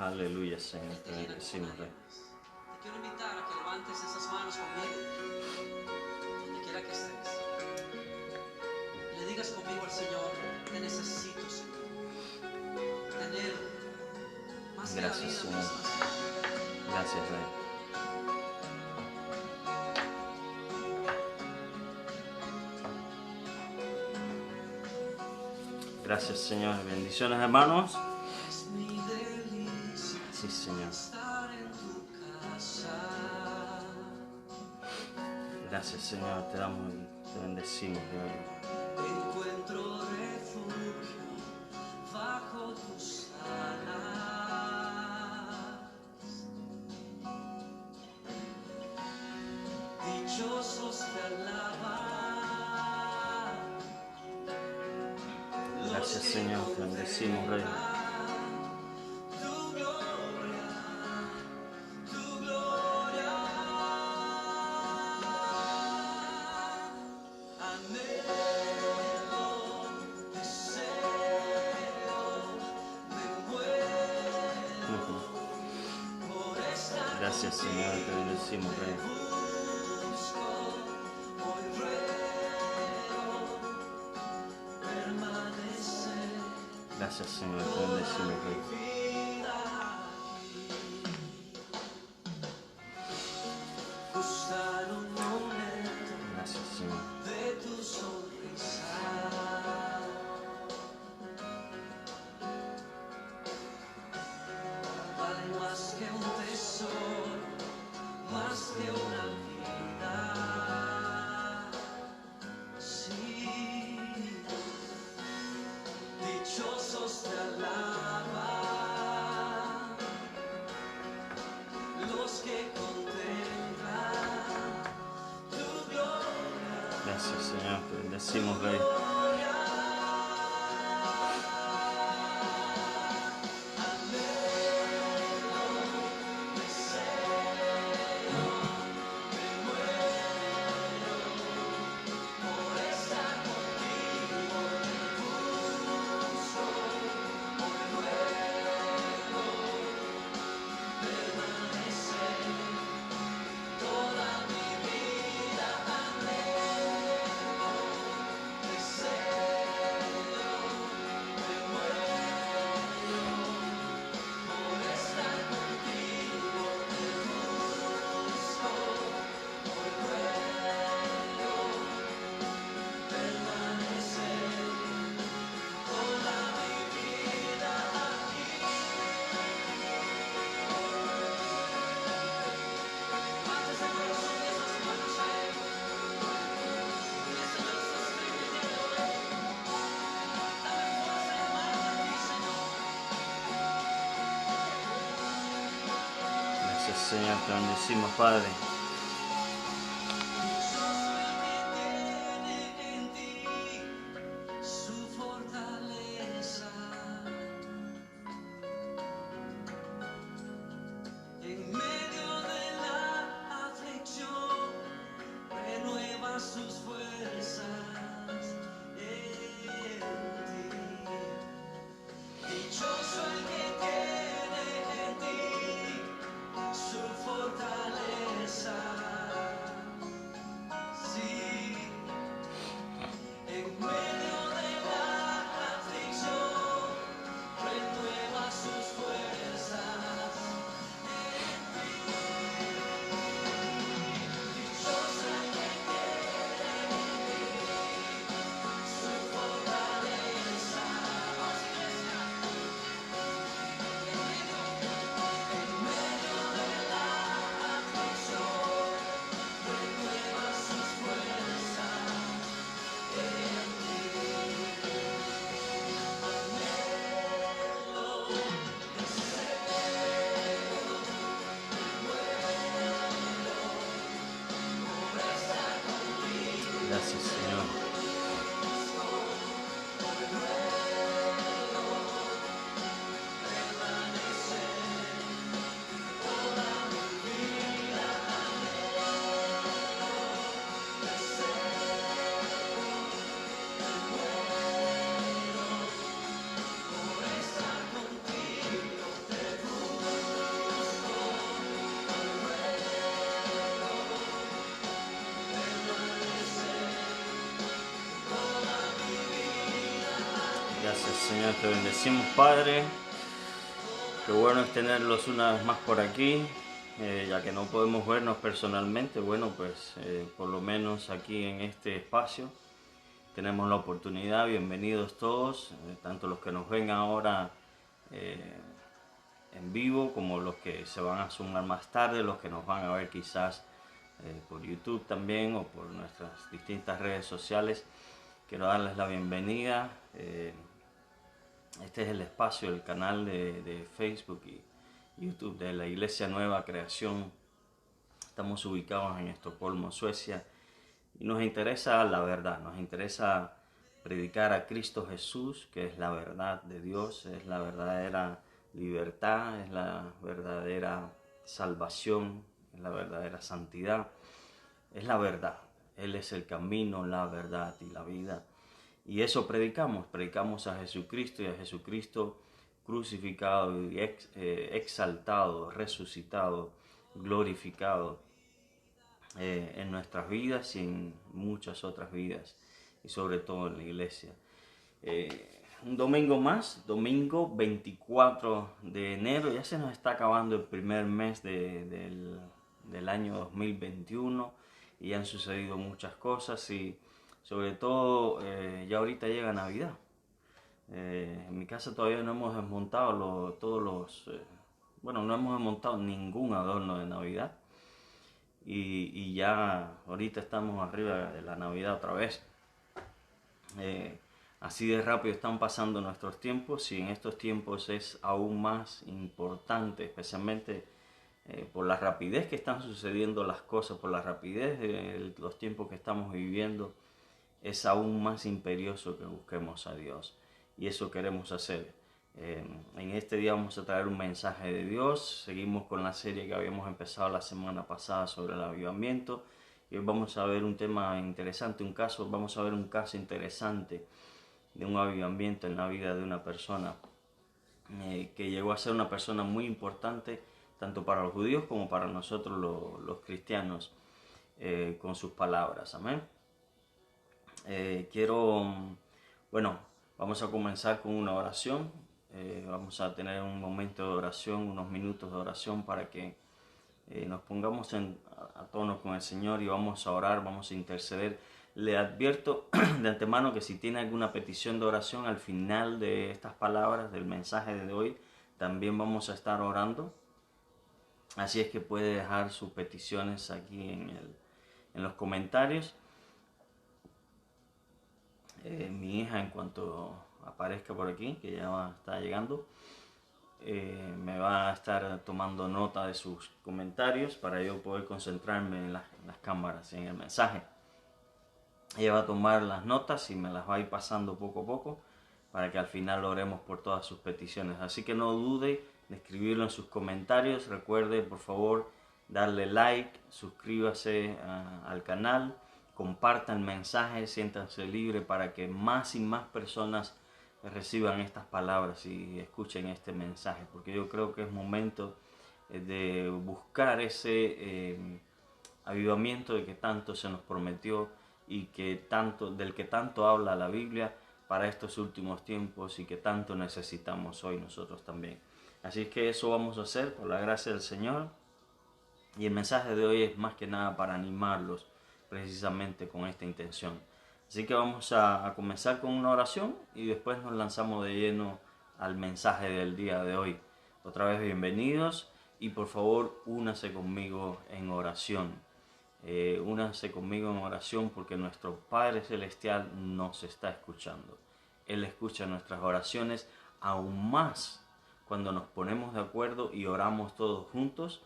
Aleluya, Señor, te bendecimos, Rey. Te quiero invitar a que levantes esas manos conmigo, donde quiera que estés. Le digas conmigo al Señor: te necesito, Señor. Te anhelo. Más que la Gracias, vida Señor. misma, Señor. Gracias, Rey. Gracias, Señor. Bendiciones, hermanos. Es mi delicia Sí, Señor. estar en tu casa. Gracias, Señor. Te damos y te bendecimos, Rey. Encuentro refugio bajo tus alas. Dichosos te alaban. Gracias, Señor. Te bendecimos, Rey. Tu gloria, tu gloria. Anhelo, deseo, me muero por estar Gracias, Señor. Te bendecimos, Rey. busco, hoy ruego permanecer. Gracias, Señor. Te bendecimos, Rey. Buscar un momento Gracias, Señor. de tu sonrisa. Vale más que un tesoro, más que una vida. Sí, dichosos te alaban los que contemplan tu gloria. Gracias, Señor. Te bendecimos, Rey. Gracias, Señor. Te bendecimos, Padre. En ti su fortaleza. En medio de la aflicción renueva sus fuerzas. En ti dichoso el que tiene en ti su fortaleza. Señor, te bendecimos, Padre. Qué bueno es tenerlos una vez más por aquí, ya que no podemos vernos personalmente. Bueno, pues por lo menos aquí en este espacio tenemos la oportunidad. Bienvenidos todos, tanto los que nos ven ahora en vivo como los que se van a sumar más tarde, los que nos van a ver quizás por YouTube también o por nuestras distintas redes sociales. Quiero darles la bienvenida. Este es el espacio, el canal de Facebook y YouTube de la Iglesia Nueva Creación. Estamos ubicados en Estocolmo, Suecia, y nos interesa la verdad, nos interesa predicar a Cristo Jesús, que es la verdad de Dios, es la verdadera libertad, es la verdadera salvación, es la verdadera santidad, es la verdad. Él es el camino, la verdad y la vida. Y eso predicamos a Jesucristo y a Jesucristo crucificado y exaltado, resucitado, glorificado en nuestras vidas y en muchas otras vidas, y sobre todo en la iglesia. Un domingo más, domingo 24 de enero, ya se nos está acabando el primer mes del año 2021 y ya han sucedido muchas cosas y sobre todo ya ahorita llega Navidad. En mi casa todavía no hemos desmontado no hemos desmontado ningún adorno de Navidad y ya ahorita estamos arriba de la Navidad otra vez. Así de rápido están pasando nuestros tiempos y en estos tiempos es aún más importante, especialmente por la rapidez que están sucediendo las cosas, por la rapidez de los tiempos que estamos viviendo, es aún más imperioso que busquemos a Dios. Y eso queremos hacer. En este día vamos a traer un mensaje de Dios. Seguimos con la serie que habíamos empezado la semana pasada sobre el avivamiento. Y hoy vamos a ver un tema interesante, vamos a ver un caso interesante de un avivamiento en la vida de una persona que llegó a ser una persona muy importante tanto para los judíos como para nosotros los cristianos, con sus palabras. Amén. Vamos a comenzar con una oración. Vamos a tener un momento de oración, unos minutos de oración para que nos pongamos a tono con el Señor y vamos a orar, vamos a interceder. Le advierto de antemano que si tiene alguna petición de oración al final de estas palabras del mensaje de hoy, también vamos a estar orando. Así es que puede dejar sus peticiones aquí en los comentarios. Mi hija, en cuanto aparezca por aquí, que ya está llegando, me va a estar tomando nota de sus comentarios para yo poder concentrarme en las cámaras, en el mensaje. Ella va a tomar las notas y me las va a ir pasando poco a poco para que al final oremos por todas sus peticiones. Así que no dude de escribirlo en sus comentarios. Recuerde, por favor, darle like, suscríbase al canal, compartan el mensaje, siéntanse libre para que más y más personas reciban estas palabras y escuchen este mensaje, porque yo creo que es momento de buscar ese avivamiento de que tanto se nos prometió y del que tanto habla la Biblia para estos últimos tiempos y que tanto necesitamos hoy nosotros también. Así que eso vamos a hacer por la gracia del Señor, y el mensaje de hoy es más que nada para animarlos precisamente con esta intención. Así que vamos a comenzar con una oración y después nos lanzamos de lleno al mensaje del día de hoy. Otra vez bienvenidos y por favor únase conmigo en oración. Únanse conmigo en oración porque nuestro Padre Celestial nos está escuchando. Él escucha nuestras oraciones aún más cuando nos ponemos de acuerdo y oramos todos juntos,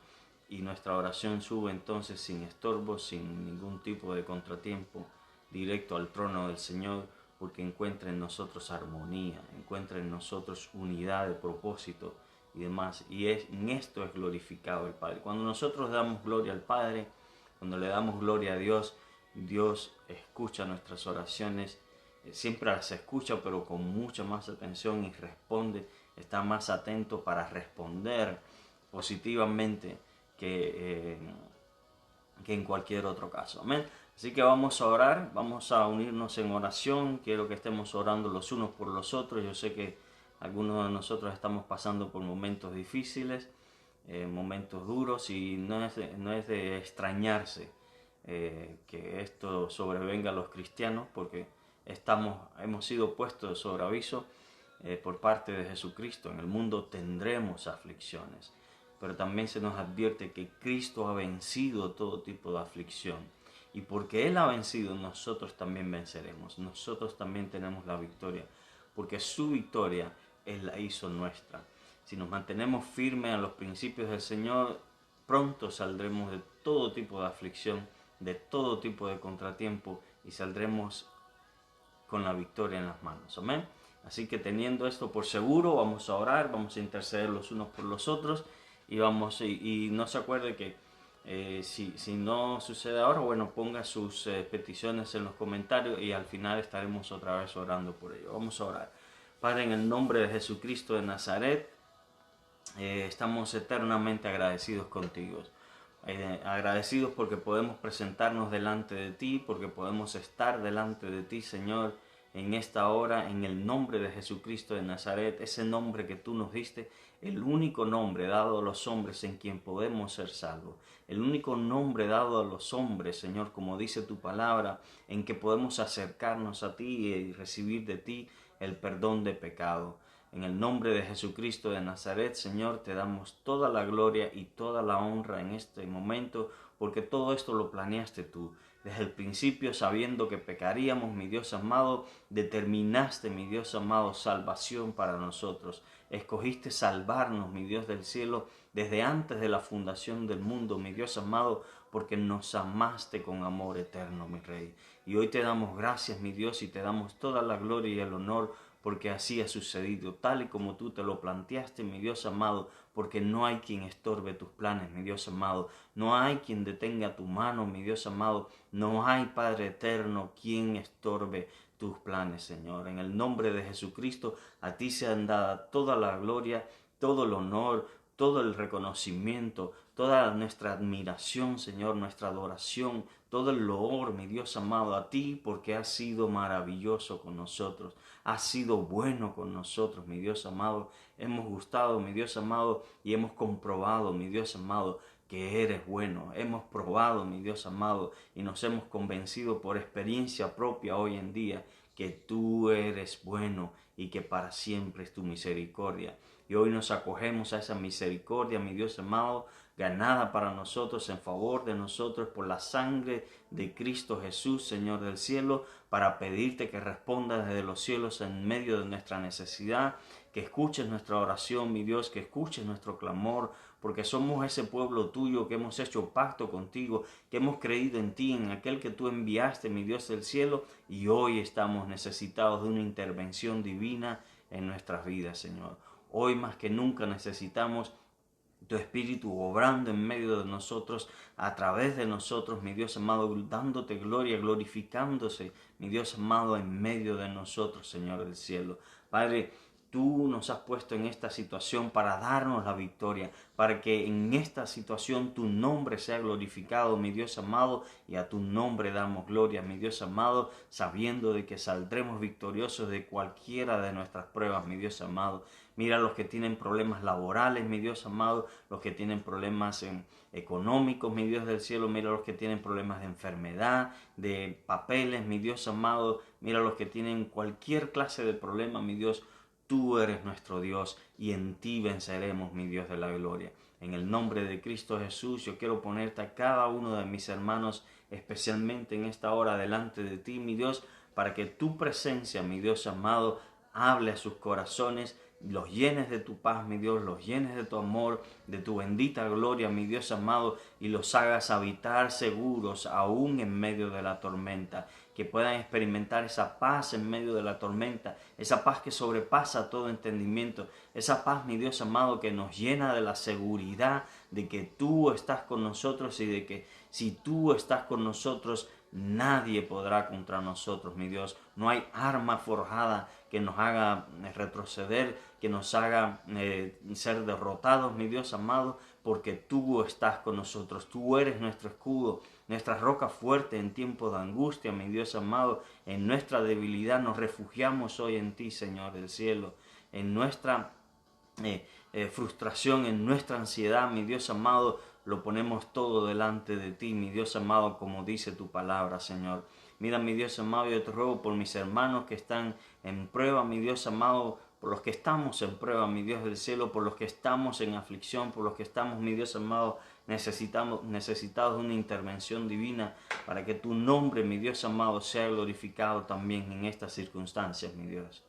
y nuestra oración sube entonces sin estorbo, sin ningún tipo de contratiempo, directo al trono del Señor, porque encuentra en nosotros armonía, encuentra en nosotros unidad de propósito y demás. Y en esto es glorificado el Padre. Cuando nosotros damos gloria al Padre, cuando le damos gloria a Dios, Dios escucha nuestras oraciones, siempre las escucha, pero con mucha más atención, y responde, está más atento para responder positivamente que en cualquier otro caso. Amén. Así que vamos a orar, vamos a unirnos en oración. Quiero que estemos orando los unos por los otros. Yo sé que algunos de nosotros estamos pasando por momentos difíciles, momentos duros, y no es de extrañarse que esto sobrevenga a los cristianos, porque hemos sido puestos sobre aviso por parte de Jesucristo. En el mundo tendremos aflicciones, pero también se nos advierte que Cristo ha vencido todo tipo de aflicción. Y porque Él ha vencido, nosotros también venceremos. Nosotros también tenemos la victoria, porque su victoria Él la hizo nuestra. Si nos mantenemos firmes a los principios del Señor, pronto saldremos de todo tipo de aflicción, de todo tipo de contratiempo, y saldremos con la victoria en las manos. Amén. Así que teniendo esto por seguro, vamos a orar, vamos a interceder los unos por los otros, y no se acuerde que si no sucede ahora, bueno, ponga sus peticiones en los comentarios y al final estaremos otra vez orando por ello. Vamos a orar. Padre, en el nombre de Jesucristo de Nazaret, estamos eternamente agradecidos contigo. Agradecidos porque podemos presentarnos delante de ti, porque podemos estar delante de ti, Señor, en esta hora, en el nombre de Jesucristo de Nazaret, ese nombre que tú nos diste, el único nombre dado a los hombres en quien podemos ser salvos, el único nombre dado a los hombres, Señor, como dice tu palabra, en que podemos acercarnos a ti y recibir de ti el perdón de pecado. En el nombre de Jesucristo de Nazaret, Señor, te damos toda la gloria y toda la honra en este momento, porque todo esto lo planeaste tú. Desde el principio, sabiendo que pecaríamos, mi Dios amado, determinaste, mi Dios amado, salvación para nosotros. Escogiste salvarnos, mi Dios del cielo, desde antes de la fundación del mundo, mi Dios amado, porque nos amaste con amor eterno, mi Rey. Y hoy te damos gracias, mi Dios, y te damos toda la gloria y el honor, porque así ha sucedido, tal y como tú te lo planteaste, mi Dios amado, porque no hay quien estorbe tus planes, mi Dios amado, no hay quien detenga tu mano, mi Dios amado, no hay, Padre eterno, quien estorbe tus planes, Señor. En el nombre de Jesucristo, a ti se han dado toda la gloria, todo el honor, todo el reconocimiento, toda nuestra admiración, Señor, nuestra adoración, todo el loor, mi Dios amado, a ti, porque has sido maravilloso con nosotros, has sido bueno con nosotros, mi Dios amado. Hemos gustado, mi Dios amado, y hemos comprobado, mi Dios amado, que eres bueno. Hemos probado, mi Dios amado, y nos hemos convencido por experiencia propia hoy en día que tú eres bueno y que para siempre es tu misericordia. Y hoy nos acogemos a esa misericordia, mi Dios amado, ganada para nosotros, en favor de nosotros, por la sangre de Cristo Jesús, Señor del cielo, para pedirte que respondas desde los cielos en medio de nuestra necesidad, que escuches nuestra oración, mi Dios, que escuches nuestro clamor, porque somos ese pueblo tuyo que hemos hecho pacto contigo, que hemos creído en ti, en aquel que tú enviaste, mi Dios del cielo, y hoy estamos necesitados de una intervención divina en nuestras vidas, Señor. Hoy más que nunca necesitamos tu Espíritu obrando en medio de nosotros, a través de nosotros, mi Dios amado, dándote gloria, glorificándose, mi Dios amado, en medio de nosotros, Señor del cielo. Padre, tú nos has puesto en esta situación para darnos la victoria, para que en esta situación tu nombre sea glorificado, mi Dios amado, y a tu nombre damos gloria, mi Dios amado, sabiendo de que saldremos victoriosos de cualquiera de nuestras pruebas, mi Dios amado. Mira los que tienen problemas laborales, mi Dios amado, los que tienen problemas económicos, mi Dios del cielo, mira los que tienen problemas de enfermedad, de papeles, mi Dios amado, mira los que tienen cualquier clase de problema, mi Dios. Tú eres nuestro Dios y en ti venceremos, mi Dios de la gloria. En el nombre de Cristo Jesús, yo quiero ponerte a cada uno de mis hermanos, especialmente en esta hora, delante de ti, mi Dios, para que tu presencia, mi Dios amado, hable a sus corazones, los llenes de tu paz, mi Dios, los llenes de tu amor, de tu bendita gloria, mi Dios amado, y los hagas habitar seguros aún en medio de la tormenta, que puedan experimentar esa paz en medio de la tormenta, esa paz que sobrepasa todo entendimiento, esa paz, mi Dios amado, que nos llena de la seguridad de que tú estás con nosotros y de que si tú estás con nosotros, nadie podrá contra nosotros, mi Dios. No hay arma forjada que nos haga retroceder, que nos haga ser derrotados, mi Dios amado, porque tú estás con nosotros, tú eres nuestro escudo, nuestra roca fuerte en tiempos de angustia, mi Dios amado. En nuestra debilidad nos refugiamos hoy en ti, Señor del cielo. En nuestra frustración, en nuestra ansiedad, mi Dios amado, lo ponemos todo delante de ti, mi Dios amado, como dice tu palabra, Señor. Mira, mi Dios amado, yo te ruego por mis hermanos que están en prueba, mi Dios amado, por los que estamos en prueba, mi Dios del cielo, por los que estamos en aflicción, por los que estamos, mi Dios amado, necesitados de una intervención divina para que tu nombre, mi Dios amado, sea glorificado también en estas circunstancias, mi Dios.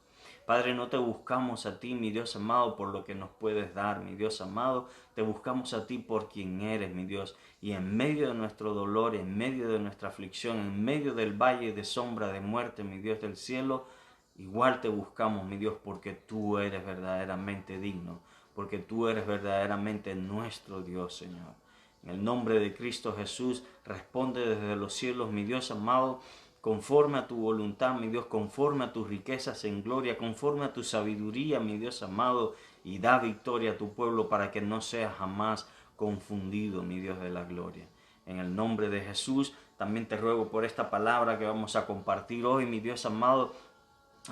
Padre, no te buscamos a ti, mi Dios amado, por lo que nos puedes dar, mi Dios amado. Te buscamos a ti por quien eres, mi Dios. Y en medio de nuestro dolor, en medio de nuestra aflicción, en medio del valle de sombra de muerte, mi Dios del cielo, igual te buscamos, mi Dios, porque tú eres verdaderamente digno, porque tú eres verdaderamente nuestro Dios, Señor. En el nombre de Cristo Jesús, responde desde los cielos, mi Dios amado, conforme a tu voluntad, mi Dios, conforme a tus riquezas en gloria, conforme a tu sabiduría, mi Dios amado, y da victoria a tu pueblo para que no sea jamás confundido, mi Dios de la gloria. En el nombre de Jesús, también te ruego por esta palabra que vamos a compartir hoy, mi Dios amado,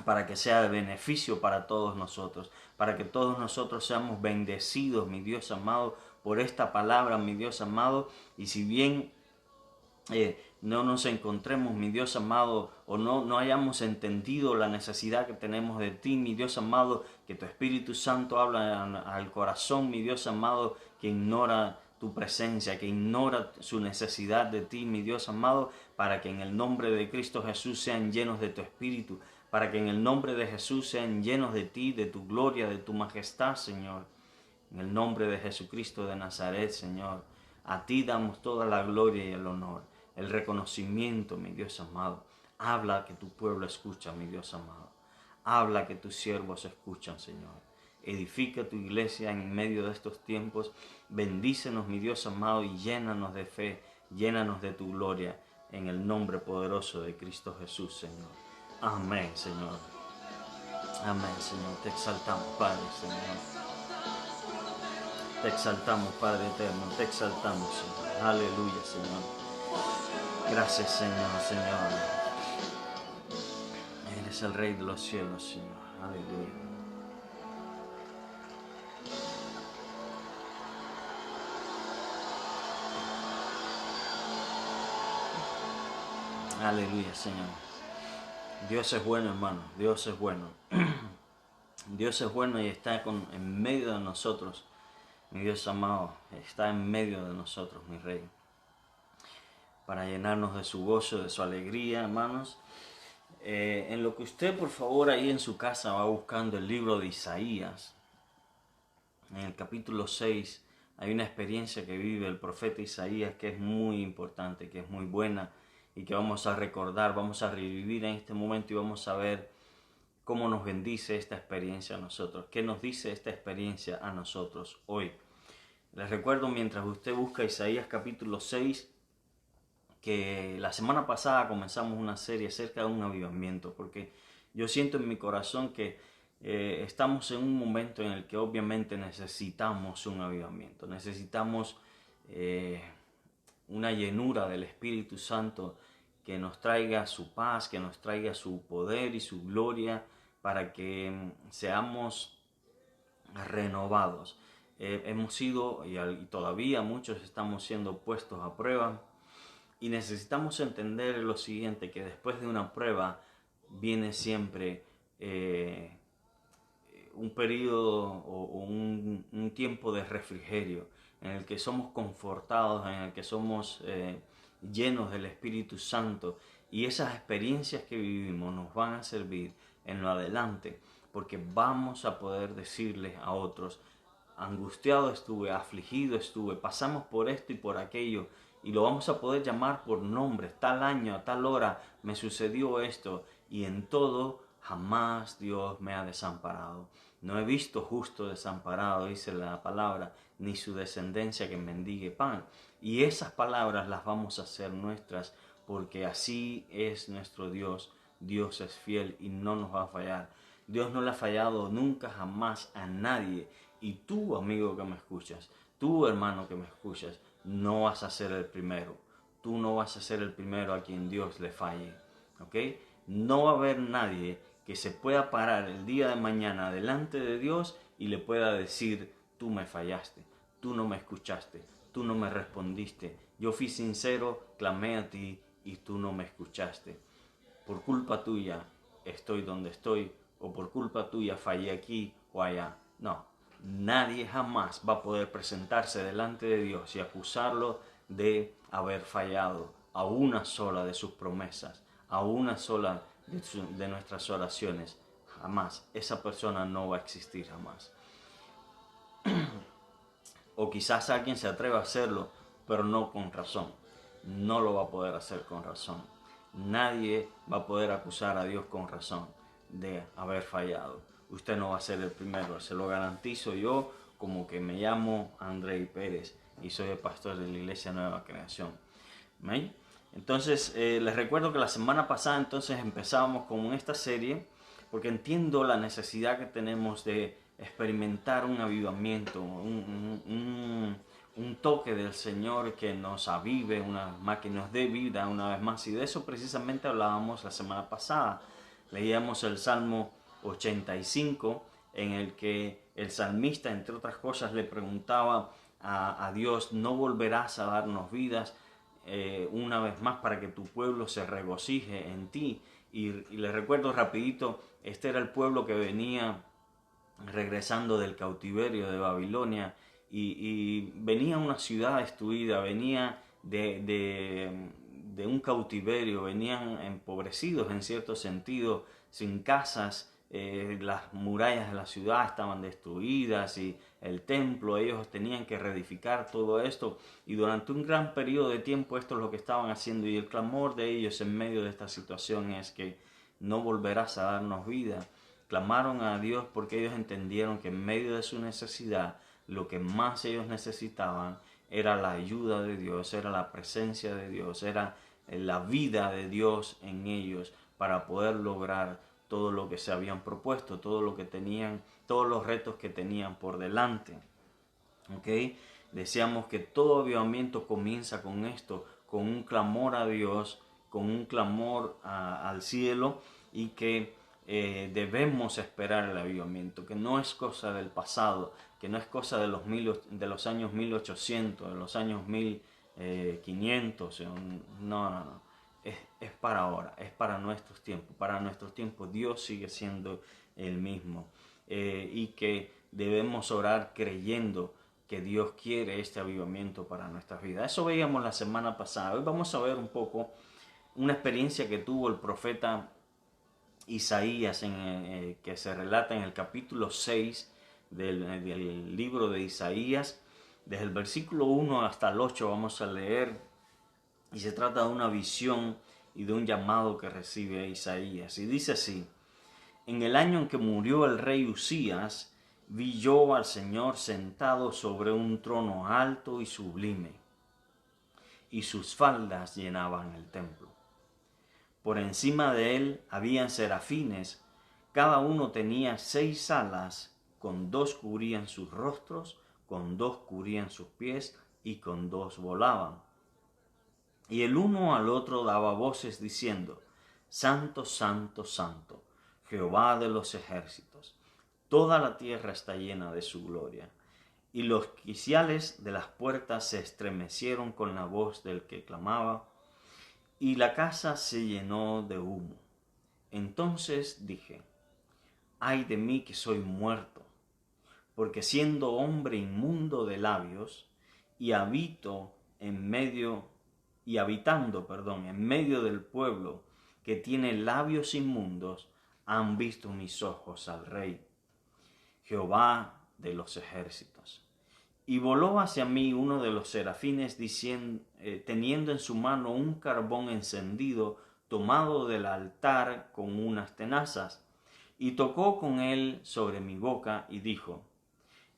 para que sea de beneficio para todos nosotros, para que todos nosotros seamos bendecidos, mi Dios amado, por esta palabra, mi Dios amado, y si bien no nos encontremos, mi Dios amado, o no hayamos entendido la necesidad que tenemos de ti, mi Dios amado, que tu Espíritu Santo habla al corazón, mi Dios amado, que ignora tu presencia, que ignora su necesidad de ti, mi Dios amado, para que en el nombre de Cristo Jesús sean llenos de tu Espíritu, para que en el nombre de Jesús sean llenos de ti, de tu gloria, de tu majestad, Señor. En el nombre de Jesucristo de Nazaret, Señor, a ti damos toda la gloria y el honor, el reconocimiento, mi Dios amado. Habla que tu pueblo escucha, mi Dios amado. Habla que tus siervos escuchan, Señor. Edifica tu iglesia en medio de estos tiempos. Bendícenos, mi Dios amado, y llénanos de fe, llénanos de tu gloria, en el nombre poderoso de Cristo Jesús, Señor. Amén, Señor. Amén, Señor. Te exaltamos, Padre, Señor. Te exaltamos, Padre eterno, te exaltamos, Señor. Aleluya, Señor. Gracias, Señor, Señor. Eres el Rey de los cielos, Señor. Aleluya. Aleluya, Señor. Dios es bueno, hermano. Dios es bueno. Dios es bueno y está en medio de nosotros. Mi Dios amado, está en medio de nosotros, mi Rey, para llenarnos de su gozo, de su alegría, hermanos. En lo que usted, por favor, ahí en su casa va buscando el libro de Isaías, en el capítulo 6, hay una experiencia que vive el profeta Isaías que es muy importante, que es muy buena y que vamos a recordar, vamos a revivir en este momento y vamos a ver cómo nos bendice esta experiencia a nosotros, qué nos dice esta experiencia a nosotros hoy. Les recuerdo, mientras usted busca Isaías capítulo 6, que la semana pasada comenzamos una serie acerca de un avivamiento, porque yo siento en mi corazón que estamos en un momento en el que obviamente necesitamos un avivamiento, necesitamos una llenura del Espíritu Santo que nos traiga su paz, que nos traiga su poder y su gloria, para que seamos renovados. Hemos sido y todavía muchos estamos siendo puestos a prueba y necesitamos entender lo siguiente, que después de una prueba viene siempre un periodo o un tiempo de refrigerio en el que somos confortados, en el que somos llenos del Espíritu Santo, y esas experiencias que vivimos nos van a servir en lo adelante, porque vamos a poder decirles a otros: angustiado estuve, afligido estuve, pasamos por esto y por aquello, y lo vamos a poder llamar por nombres. Tal año, a tal hora me sucedió esto, y en todo jamás Dios me ha desamparado. No he visto justo desamparado, dice la palabra, ni su descendencia que mendigue pan. Y esas palabras las vamos a hacer nuestras, porque así es nuestro Dios. Dios es fiel y no nos va a fallar. Dios no le ha fallado nunca, jamás a nadie. Y tú, amigo que me escuchas, tú, hermano que me escuchas, no vas a ser el primero. Tú no vas a ser el primero a quien Dios le falle. ¿Ok? No va a haber nadie que se pueda parar el día de mañana delante de Dios y le pueda decir, tú me fallaste, tú no me escuchaste, tú no me respondiste. Yo fui sincero, clamé a ti y tú no me escuchaste. Por culpa tuya estoy donde estoy, o por culpa tuya fallé aquí o allá. No, nadie jamás va a poder presentarse delante de Dios y acusarlo de haber fallado a una sola de sus promesas, a una sola de nuestras oraciones. Jamás. Esa persona no va a existir jamás. O quizás alguien se atreva a hacerlo, pero no con razón. No lo va a poder hacer con razón. Nadie va a poder acusar a Dios con razón de haber fallado. Usted no va a ser el primero, se lo garantizo yo, como que me llamo Andrei Pérez y soy el pastor de la Iglesia Nueva Creación. ¿Ven? Entonces, les recuerdo que la semana pasada entonces empezábamos con esta serie porque entiendo la necesidad que tenemos de experimentar un avivamiento, un toque del Señor que nos avive una vez más, que nos dé vida una vez más. Y de eso precisamente hablábamos la semana pasada. Leíamos el Salmo 85, en el que el salmista, entre otras cosas, le preguntaba a Dios, ¿no volverás a darnos vidas una vez más para que tu pueblo se regocije en ti? Y les recuerdo rapidito, este era el pueblo que venía regresando del cautiverio de Babilonia y venía a una ciudad destruida, venía de un cautiverio, venían empobrecidos en cierto sentido, sin casas, las murallas de la ciudad estaban destruidas y el templo, ellos tenían que reedificar todo esto y durante un gran periodo de tiempo esto es lo que estaban haciendo y el clamor de ellos en medio de esta situación es que no volverás a darnos vida. Clamaron a Dios porque ellos entendieron que en medio de su necesidad lo que más ellos necesitaban era la ayuda de Dios, era la presencia de Dios, era la vida de Dios en ellos para poder lograr todo lo que se habían propuesto, todo lo que tenían, todos los retos que tenían por delante. ¿Okay? Decíamos que todo avivamiento comienza con esto, con un clamor a Dios, con un clamor al cielo y que debemos esperar el avivamiento, que no es cosa del pasado, que no es cosa de los años 1800, de los años 1500, no. Es para ahora, es para nuestros tiempos. Para nuestros tiempos Dios sigue siendo el mismo y que debemos orar creyendo que Dios quiere este avivamiento para nuestras vidas. Eso veíamos la semana pasada. Hoy vamos a ver un poco una experiencia que tuvo el profeta Isaías que se relata en el capítulo 6 del libro de Isaías. Desde el versículo 1 hasta el 8 vamos a leer y se trata de una visión y de un llamado que recibe Isaías. Y dice así: en el año en que murió el rey Usías, vi yo al Señor sentado sobre un trono alto y sublime, y sus faldas llenaban el templo. Por encima de él habían serafines, cada uno tenía 6 alas, con 2 cubrían sus rostros, con 2 cubrían sus pies, y con 2 volaban. Y el uno al otro daba voces diciendo: Santo, Santo, Santo, Jehová de los ejércitos, toda la tierra está llena de su gloria. Y los quiciales de las puertas se estremecieron con la voz del que clamaba, y la casa se llenó de humo. Entonces dije: ay de mí que soy muerto, porque siendo hombre inmundo de labios, y habitando en medio del pueblo que tiene labios inmundos, han visto mis ojos al Rey, Jehová de los ejércitos. Y voló hacia mí uno de los serafines teniendo en su mano un carbón encendido tomado del altar con unas tenazas, y tocó con él sobre mi boca y dijo: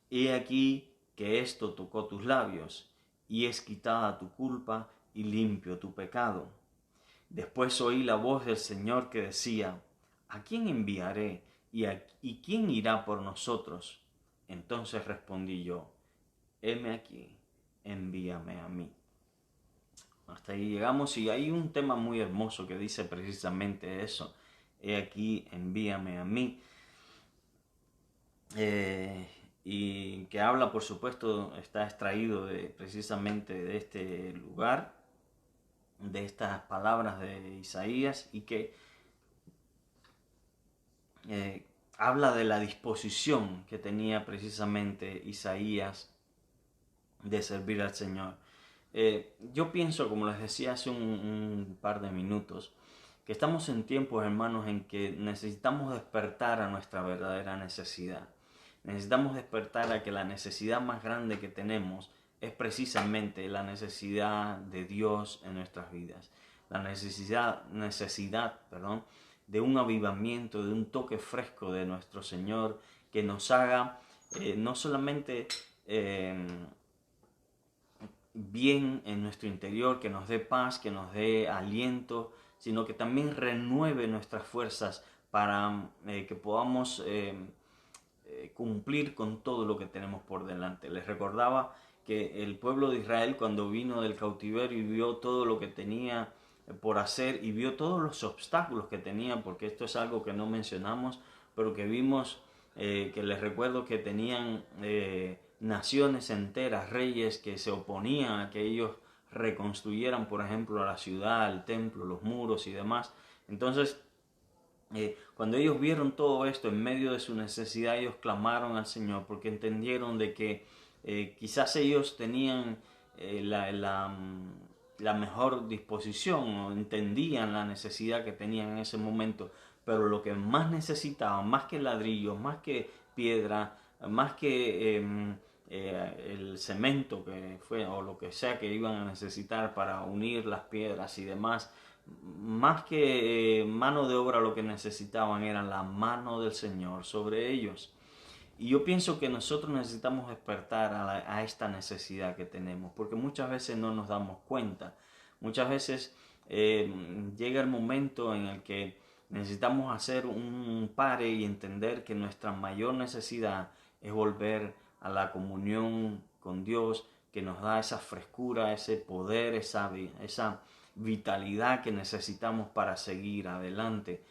he aquí que esto tocó tus labios, y es quitada tu culpa y limpio tu pecado. Después oí la voz del Señor que decía: ¿a quién enviaré? ¿Y quién irá por nosotros? Entonces respondí yo, heme aquí, envíame a mí. Hasta ahí llegamos y hay un tema muy hermoso que dice precisamente eso. He aquí, envíame a mí. Y que habla, por supuesto, está extraído precisamente de este lugar, de estas palabras de Isaías, y que habla de la disposición que tenía precisamente Isaías de servir al Señor. Yo pienso, como les decía hace un par de minutos, que estamos en tiempos, hermanos, en que necesitamos despertar a nuestra verdadera necesidad. Necesitamos despertar a que la necesidad más grande que tenemos es precisamente la necesidad de Dios en nuestras vidas. La necesidad, de un avivamiento, de un toque fresco de nuestro Señor que nos haga no solamente bien en nuestro interior, que nos dé paz, que nos dé aliento, sino que también renueve nuestras fuerzas para que podamos cumplir con todo lo que tenemos por delante. Les recordaba que el pueblo de Israel, cuando vino del cautiverio y vio todo lo que tenía por hacer y vio todos los obstáculos que tenía, porque esto es algo que no mencionamos, pero que vimos, que les recuerdo que tenían naciones enteras, reyes que se oponían a que ellos reconstruyeran, por ejemplo, la ciudad, el templo, los muros y demás. Entonces, cuando ellos vieron todo esto en medio de su necesidad, ellos clamaron al Señor porque entendieron de que quizás ellos tenían la mejor disposición o entendían la necesidad que tenían en ese momento, pero lo que más necesitaban, más que ladrillos, más que piedra, más que el cemento que fue o lo que sea que iban a necesitar para unir las piedras y demás, más que mano de obra, lo que necesitaban era la mano del Señor sobre ellos. Y yo pienso que nosotros necesitamos despertar a esta necesidad que tenemos, porque muchas veces no nos damos cuenta. Muchas veces llega el momento en el que necesitamos hacer un pare y entender que nuestra mayor necesidad es volver a la comunión con Dios, que nos da esa frescura, ese poder, esa vitalidad que necesitamos para seguir adelante.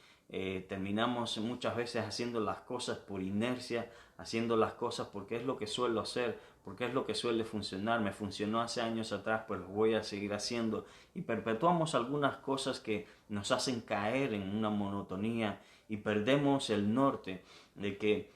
Terminamos muchas veces haciendo las cosas por inercia, haciendo las cosas porque es lo que suelo hacer, porque es lo que suele funcionar. Me funcionó hace años atrás, pues lo voy a seguir haciendo. Y perpetuamos algunas cosas que nos hacen caer en una monotonía y perdemos el norte de que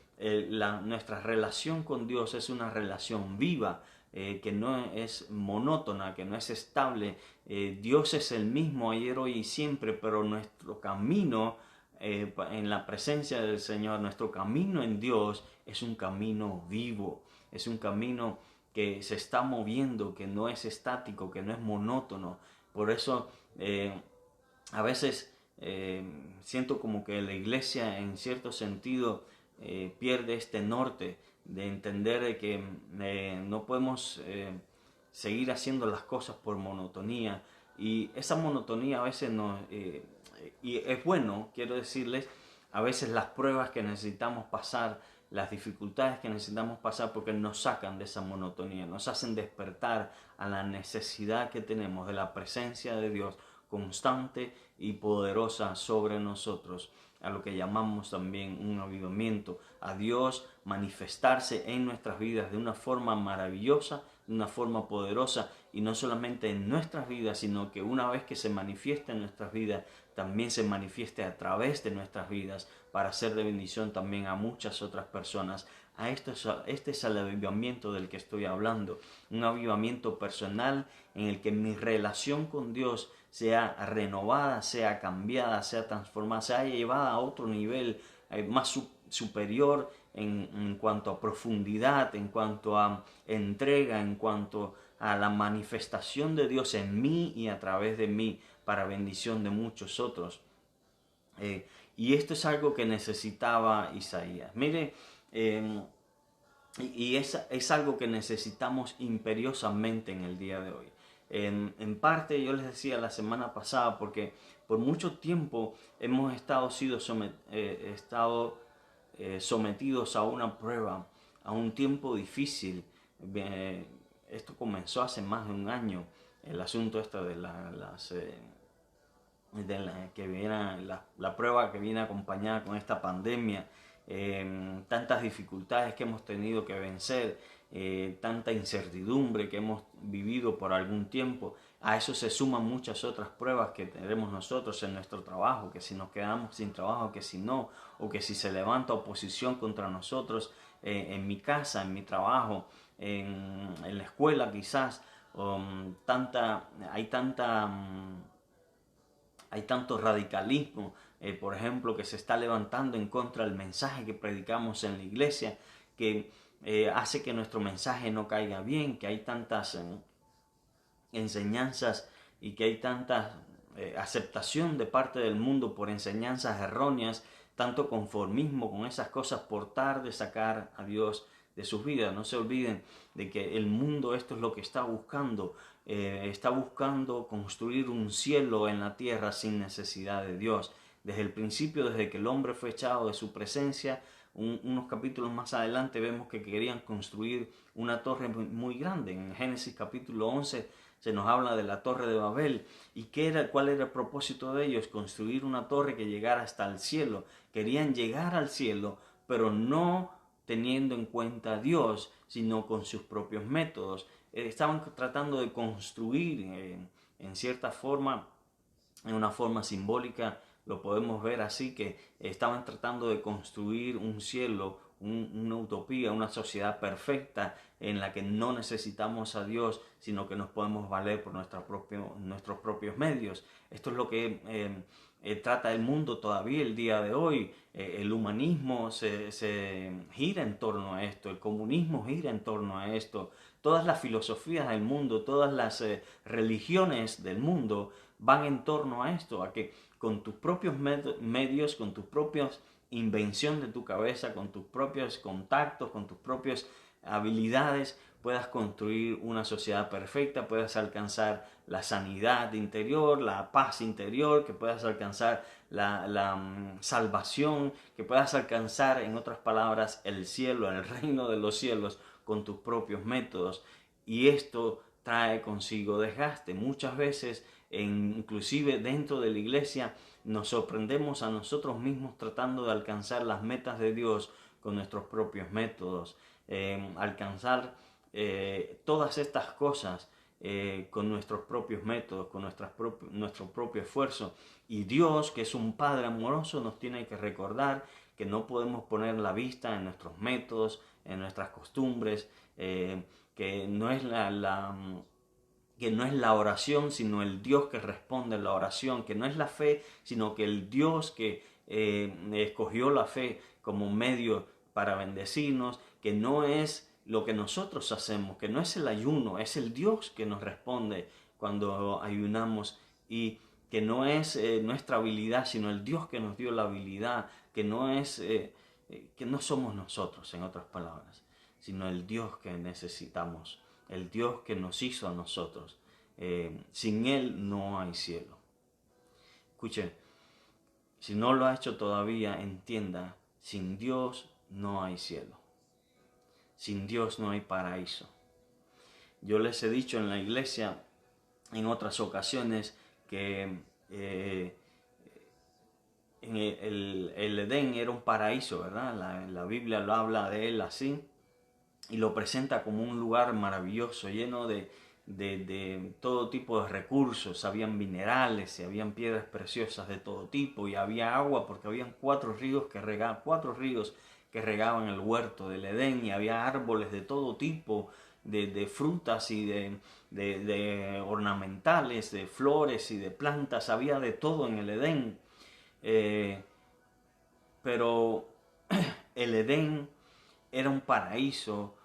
nuestra relación con Dios es una relación viva, que no es monótona, que no es estable. Dios es el mismo ayer, hoy y siempre, pero nuestro camino en la presencia del Señor, nuestro camino en Dios es un camino vivo, es un camino que se está moviendo, que no es estático, que no es monótono. Por eso a veces siento como que la iglesia en cierto sentido pierde este norte de entender que no podemos seguir haciendo las cosas por monotonía, y esa monotonía a veces no y es bueno, quiero decirles, a veces las pruebas que necesitamos pasar, las dificultades que necesitamos pasar, porque nos sacan de esa monotonía, nos hacen despertar a la necesidad que tenemos de la presencia de Dios constante y poderosa sobre nosotros, a lo que llamamos también un avivamiento, a Dios manifestarse en nuestras vidas de una forma maravillosa, de una forma poderosa, y no solamente en nuestras vidas, sino que una vez que se manifiesta en nuestras vidas, también se manifieste a través de nuestras vidas para ser de bendición también a muchas otras personas. Este es el avivamiento del que estoy hablando, un avivamiento personal en el que mi relación con Dios sea renovada, sea cambiada, sea transformada, sea llevada a otro nivel más superior en cuanto a profundidad, en cuanto a entrega, en cuanto a la manifestación de Dios en mí y a través de mí para bendición de muchos otros. Y esto es algo que necesitaba Isaías. Mire, y es algo que necesitamos imperiosamente en el día de hoy. En parte, yo les decía la semana pasada, porque por mucho tiempo hemos estado sometidos a una prueba, a un tiempo difícil. Esto comenzó hace más de un año, el asunto de la prueba que viene acompañada con esta pandemia, tantas dificultades que hemos tenido que vencer, tanta incertidumbre que hemos vivido por algún tiempo. A eso se suman muchas otras pruebas que tenemos nosotros en nuestro trabajo, que si nos quedamos sin trabajo, que si no, o que si se levanta oposición contra nosotros, en mi casa, en mi trabajo, en la escuela quizás. Hay tanto radicalismo, por ejemplo, que se está levantando en contra del mensaje que predicamos en la iglesia, que hace que nuestro mensaje no caiga bien, que hay tantas enseñanzas y que hay tanta aceptación de parte del mundo por enseñanzas erróneas, tanto conformismo con esas cosas por tratar de sacar a Dios de sus vidas. No se olviden de que el mundo esto es lo que está buscando construir un cielo en la tierra sin necesidad de Dios. Desde el principio, desde que el hombre fue echado de su presencia, unos capítulos más adelante vemos que querían construir una torre muy grande. En Génesis capítulo 11 se nos habla de la torre de Babel. ¿Y cuál era el propósito de ellos? Construir una torre que llegara hasta el cielo. Querían llegar al cielo, pero no teniendo en cuenta a Dios, sino con sus propios métodos. Estaban tratando de construir en cierta forma, en una forma simbólica, lo podemos ver así, que estaban tratando de construir un cielo, una utopía, una sociedad perfecta en la que no necesitamos a Dios, sino que nos podemos valer por nuestros propios medios. Esto es lo que trata el mundo todavía el día de hoy. El humanismo se gira en torno a esto, el comunismo gira en torno a esto. Todas las filosofías del mundo, todas las religiones del mundo van en torno a esto, a que con tus propios medios, con tus propias invención de tu cabeza, con tus propios contactos, con tus propias habilidades, puedas construir una sociedad perfecta, puedas alcanzar la sanidad interior, la paz interior, que puedas alcanzar la salvación, que puedas alcanzar, en otras palabras, el cielo, el reino de los cielos, con tus propios métodos. Y esto trae consigo desgaste. Muchas veces, inclusive dentro de la iglesia, nos sorprendemos a nosotros mismos tratando de alcanzar las metas de Dios con nuestros propios métodos. Alcanzar todas estas cosas con nuestros propios métodos, con nuestro propio esfuerzo. Y Dios, que es un Padre amoroso, nos tiene que recordar que no podemos poner la vista en nuestros métodos, en nuestras costumbres, que no es que no es la oración, sino el Dios que responde a la oración, que no es la fe, sino que el Dios que escogió la fe como medio para bendecirnos, que no es lo que nosotros hacemos, que no es el ayuno, es el Dios que nos responde cuando ayunamos, y que no es nuestra habilidad, sino el Dios que nos dio la habilidad, que no somos nosotros, en otras palabras, sino el Dios que necesitamos, el Dios que nos hizo a nosotros. Sin Él no hay cielo. Escuche, si no lo ha hecho todavía, entienda, sin Dios no hay cielo. Sin Dios no hay paraíso. Yo les he dicho en la iglesia en otras ocasiones que el Edén era un paraíso, ¿verdad? La Biblia lo habla de él así y lo presenta como un lugar maravilloso, lleno de todo tipo de recursos. Habían minerales y habían piedras preciosas de todo tipo, y había agua porque habían cuatro ríos que regaban el huerto del Edén, y había árboles de todo tipo, de frutas y de ornamentales, de flores y de plantas. Había de todo en el Edén. Pero el Edén era un paraíso,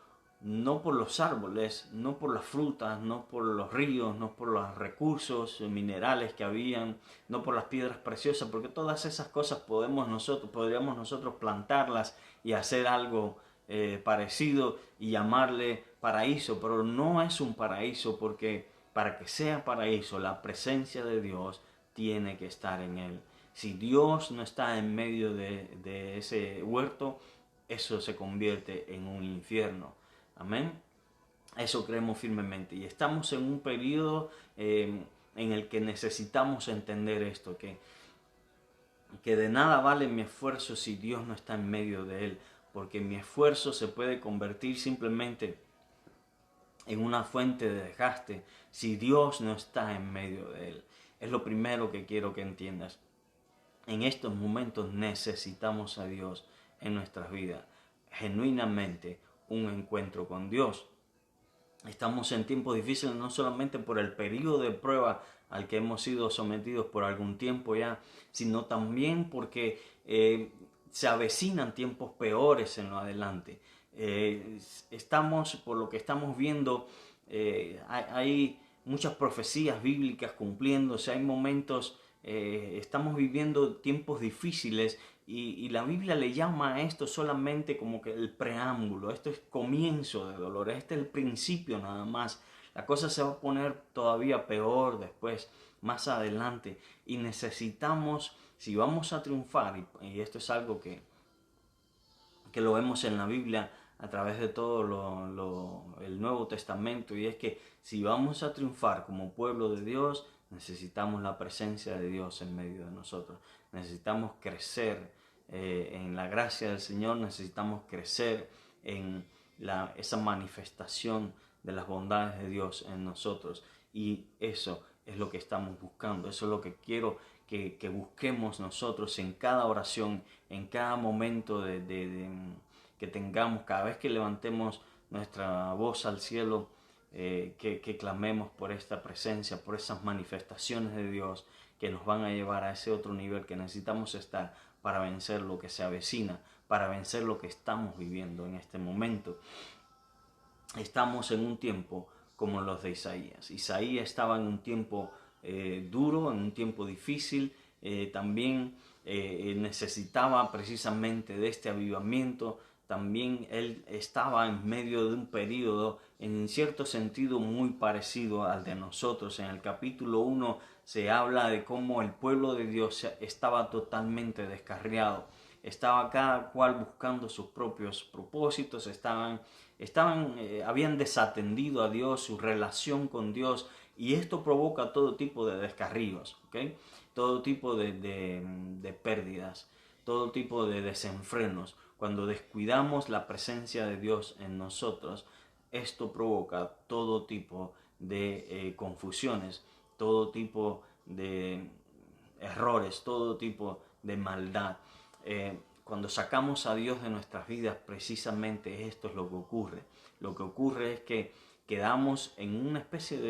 no por los árboles, no por las frutas, no por los ríos, no por los recursos minerales que habían, no por las piedras preciosas, porque todas esas cosas podríamos nosotros plantarlas y hacer algo parecido y llamarle paraíso, pero no es un paraíso, porque para que sea paraíso, la presencia de Dios tiene que estar en él. Si Dios no está en medio de ese huerto, eso se convierte en un infierno. Amén. Eso creemos firmemente. Y estamos en un periodo en el que necesitamos entender esto, que de nada vale mi esfuerzo si Dios no está en medio de él, porque mi esfuerzo se puede convertir simplemente en una fuente de desgaste si Dios no está en medio de él. Es lo primero que quiero que entiendas. En estos momentos necesitamos a Dios en nuestras vidas, genuinamente un encuentro con Dios. Estamos en tiempos difíciles no solamente por el periodo de prueba al que hemos sido sometidos por algún tiempo ya, sino también porque se avecinan tiempos peores en lo adelante. Por lo que estamos viendo, hay muchas profecías bíblicas cumpliéndose, hay momentos, estamos viviendo tiempos difíciles y la Biblia le llama a esto solamente como que el preámbulo, esto es comienzo de dolor, este es el principio nada más. La cosa se va a poner todavía peor después, más adelante, y necesitamos, si vamos a triunfar, y esto es algo que lo vemos en la Biblia a través de todo el Nuevo Testamento, y es que si vamos a triunfar como pueblo de Dios, necesitamos la presencia de Dios en medio de nosotros. Necesitamos crecer en la gracia del Señor, necesitamos crecer en esa manifestación de las bondades de Dios en nosotros. Y eso es lo que estamos buscando, eso es lo que quiero que busquemos nosotros en cada oración, en cada momento que tengamos, cada vez que levantemos nuestra voz al cielo, que clamemos por esta presencia, por esas manifestaciones de Dios que nos van a llevar a ese otro nivel que necesitamos estar para vencer lo que se avecina, para vencer lo que estamos viviendo en este momento. Estamos en un tiempo como los de Isaías. Isaías estaba en un tiempo duro, en un tiempo difícil, también necesitaba precisamente de este avivamiento. También él estaba en medio de un periodo en cierto sentido muy parecido al de nosotros. En el capítulo 1 se habla de cómo el pueblo de Dios estaba totalmente descarriado. Estaba cada cual buscando sus propios propósitos, habían desatendido a Dios, su relación con Dios, y esto provoca todo tipo de descarríos, ¿okay? Todo tipo de pérdidas, todo tipo de desenfrenos. Cuando descuidamos la presencia de Dios en nosotros, esto provoca todo tipo de confusiones, todo tipo de errores, todo tipo de maldad. Cuando sacamos a Dios de nuestras vidas, precisamente esto es lo que ocurre. Lo que ocurre es que quedamos en una especie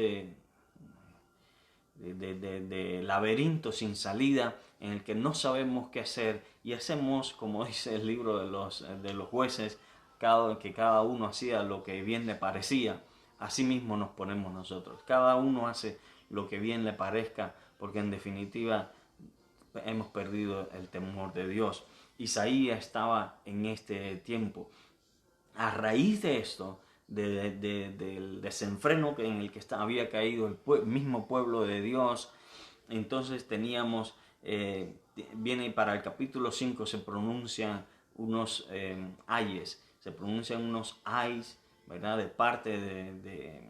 de laberinto sin salida en el que no sabemos qué hacer y hacemos, como dice el libro de los jueces, que cada uno hacía lo que bien le parecía. Así mismo nos ponemos nosotros. Cada uno hace lo que bien le parezca, porque en definitiva hemos perdido el temor de Dios. Isaías estaba en este tiempo. A raíz de esto, del desenfreno en el que había caído el mismo pueblo de Dios, entonces teníamos, viene para el capítulo 5, se pronuncian unos ayes, se pronuncian unos ayes, ¿verdad? De parte de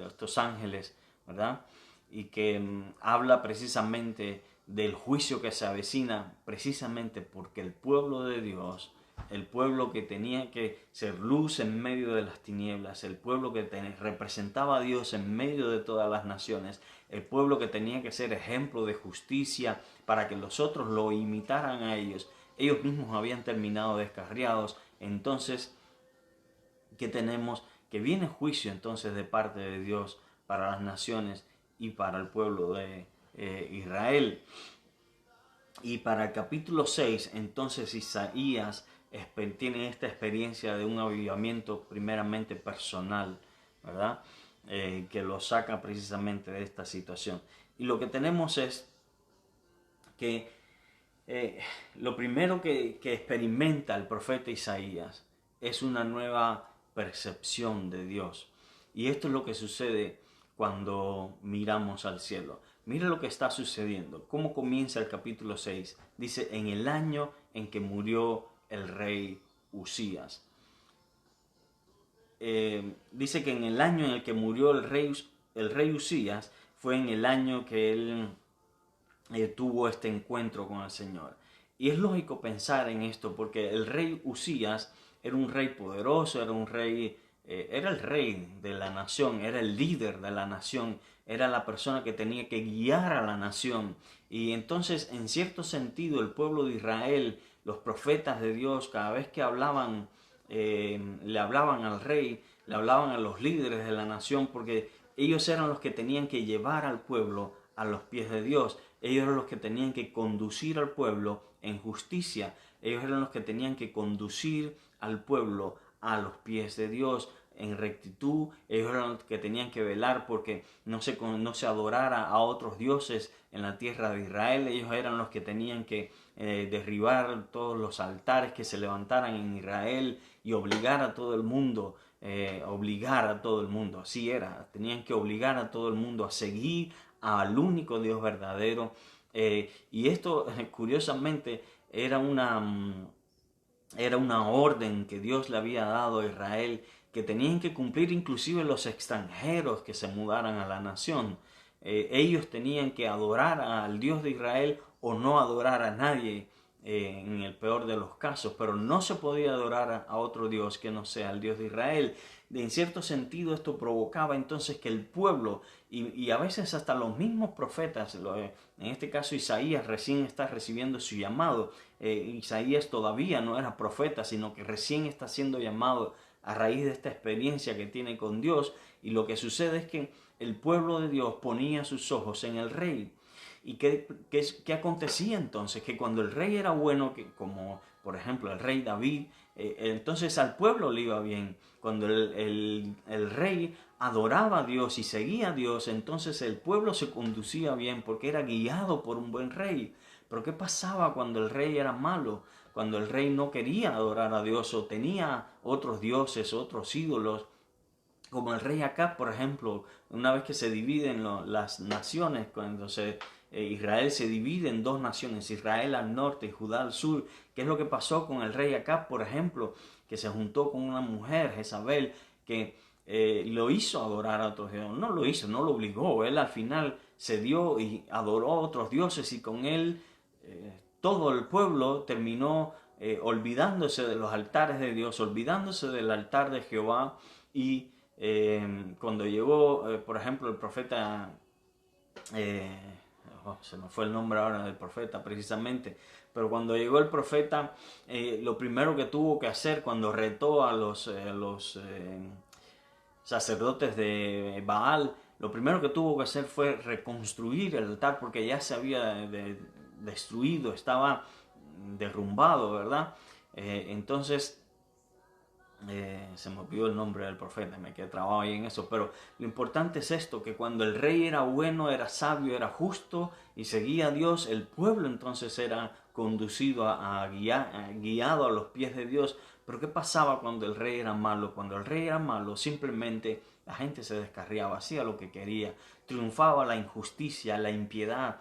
estos ángeles, ¿verdad? Y que habla precisamente del juicio que se avecina, precisamente porque el pueblo de Dios, el pueblo que tenía que ser luz en medio de las tinieblas, el pueblo que representaba a Dios en medio de todas las naciones, el pueblo que tenía que ser ejemplo de justicia para que los otros lo imitaran a ellos, ellos mismos habían terminado descarriados. Entonces, ¿qué tenemos? Que viene juicio entonces de parte de Dios para las naciones y para el pueblo de Israel. Y para el capítulo 6, entonces Isaías tiene esta experiencia de un avivamiento primeramente personal, ¿verdad? Que lo saca precisamente de esta situación. Y lo que tenemos es que lo primero que experimenta el profeta Isaías es una nueva percepción de Dios. Y esto es lo que sucede cuando miramos al cielo. Mira lo que está sucediendo. ¿Cómo comienza el capítulo 6? Dice, en el año en que murió el rey Usías. Dice que en el año en el que murió el rey Usías fue en el año que él tuvo este encuentro con el Señor. Y es lógico pensar en esto porque el rey Usías era un rey poderoso, era el rey de la nación, era el líder de la nación, era la persona que tenía que guiar a la nación. Y entonces, en cierto sentido, el pueblo de Israel, los profetas de Dios, cada vez que hablaban, le hablaban al rey, le hablaban a los líderes de la nación, porque ellos eran los que tenían que llevar al pueblo a los pies de Dios. Ellos eran los que tenían que conducir al pueblo en justicia. Ellos eran los que tenían que conducir al pueblo a los pies de Dios en rectitud. Ellos eran los que tenían que velar porque no se adorara a otros dioses en la tierra de Israel. Ellos eran los que tenían que derribar todos los altares que se levantaran en Israel y obligar a todo el mundo, así era, tenían que obligar a todo el mundo a seguir al único Dios verdadero. Y esto, curiosamente, era una orden que Dios le había dado a Israel, que tenían que cumplir inclusive los extranjeros que se mudaran a la nación. Ellos tenían que adorar al Dios de Israel o no adorar a nadie, en el peor de los casos, pero no se podía adorar a otro Dios que no sea el Dios de Israel. En cierto sentido esto provocaba entonces que el pueblo y a veces hasta los mismos profetas, en este caso Isaías recién está recibiendo su llamado. Isaías todavía no era profeta, sino que recién está siendo llamado a raíz de esta experiencia que tiene con Dios, y lo que sucede es que el pueblo de Dios ponía sus ojos en el rey. ¿Y qué acontecía entonces? Que cuando el rey era bueno, como por ejemplo el rey David, entonces al pueblo le iba bien. Cuando el rey adoraba a Dios y seguía a Dios, entonces el pueblo se conducía bien porque era guiado por un buen rey. Pero ¿qué pasaba cuando el rey era malo? Cuando el rey no quería adorar a Dios o tenía otros dioses, otros ídolos, como el rey Acab, por ejemplo. Una vez que se dividen las naciones, cuando Israel se divide en dos naciones, Israel al norte y Judá al sur. ¿Qué es lo que pasó con el rey Acab, por ejemplo? Que se juntó con una mujer, Jezabel, que lo hizo adorar a otros dioses. No lo hizo, no lo obligó. Él al final se dio y adoró a otros dioses, y con él todo el pueblo terminó olvidándose de los altares de Dios, olvidándose del altar de Jehová. Y cuando llegó, por ejemplo, el profeta, se me fue el nombre ahora del profeta precisamente, pero cuando llegó el profeta, lo primero que tuvo que hacer cuando retó a los sacerdotes de Baal, lo primero que tuvo que hacer fue reconstruir el altar, porque ya se había destruido, estaba derrumbado, ¿verdad? Entonces se me olvidó el nombre del profeta, me quedé trabado ahí en eso, pero lo importante es esto, que cuando el rey era bueno, era sabio, era justo y seguía a Dios, el pueblo entonces era conducido guiado a los pies de Dios. Pero ¿qué pasaba cuando el rey era malo? Cuando el rey era malo, simplemente la gente se descarriaba, hacía lo que quería, triunfaba la injusticia, la impiedad,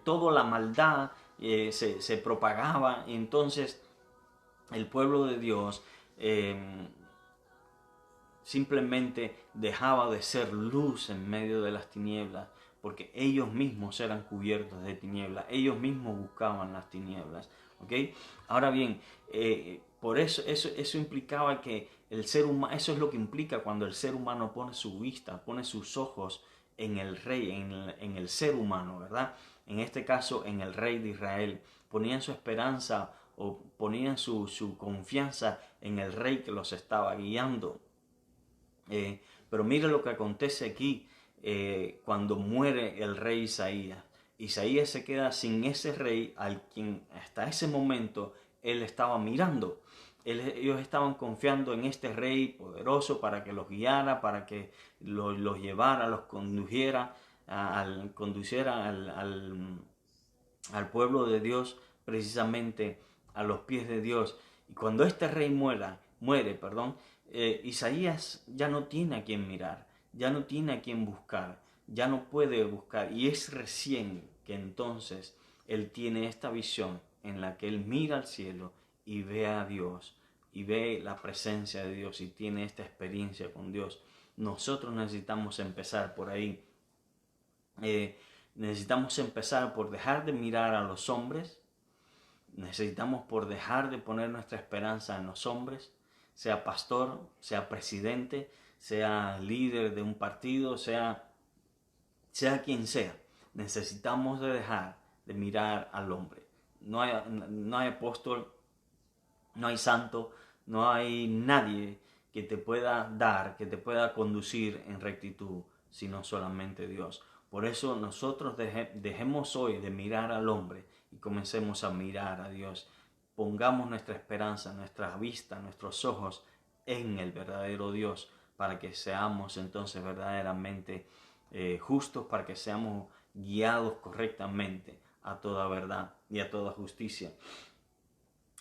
toda la maldad se propagaba. Y entonces el pueblo de Dios simplemente dejaba de ser luz en medio de las tinieblas, porque ellos mismos eran cubiertos de tinieblas, ellos mismos buscaban las tinieblas. ¿Okay? Ahora bien, por eso implicaba que el ser humano, eso es lo que implica cuando el ser humano pone su vista, pone sus ojos en el rey, en el ser humano, ¿verdad? En este caso, en el rey de Israel. Ponían su esperanza o ponían su confianza en el rey que los estaba guiando. Pero mire lo que acontece aquí cuando muere el rey Isaías. Isaías se queda sin ese rey al quien hasta ese momento él estaba mirando. Ellos estaban confiando en este rey poderoso para que los guiara, para que los llevara, los condujera, conduciera al pueblo de Dios, precisamente a los pies de Dios. Y cuando este rey muere, Isaías ya no tiene a quien mirar, ya no tiene a quien buscar, ya no puede buscar. Y es recién que entonces él tiene esta visión en la que él mira al cielo y ve a Dios y ve la presencia de Dios y tiene esta experiencia con Dios. Nosotros necesitamos empezar por ahí. Necesitamos empezar por dejar de mirar a los hombres. Necesitamos por dejar de poner nuestra esperanza en los hombres, sea pastor, sea presidente, sea líder de un partido, sea quien sea. Necesitamos de dejar de mirar al hombre. No hay apóstol, no hay santo, no hay nadie que te pueda dar, que te pueda conducir en rectitud, sino solamente Dios. Por eso nosotros dejemos hoy de mirar al hombre y comencemos a mirar a Dios. Pongamos nuestra esperanza, nuestra vista, nuestros ojos en el verdadero Dios, para que seamos entonces verdaderamente justos, para que seamos guiados correctamente a toda verdad y a toda justicia.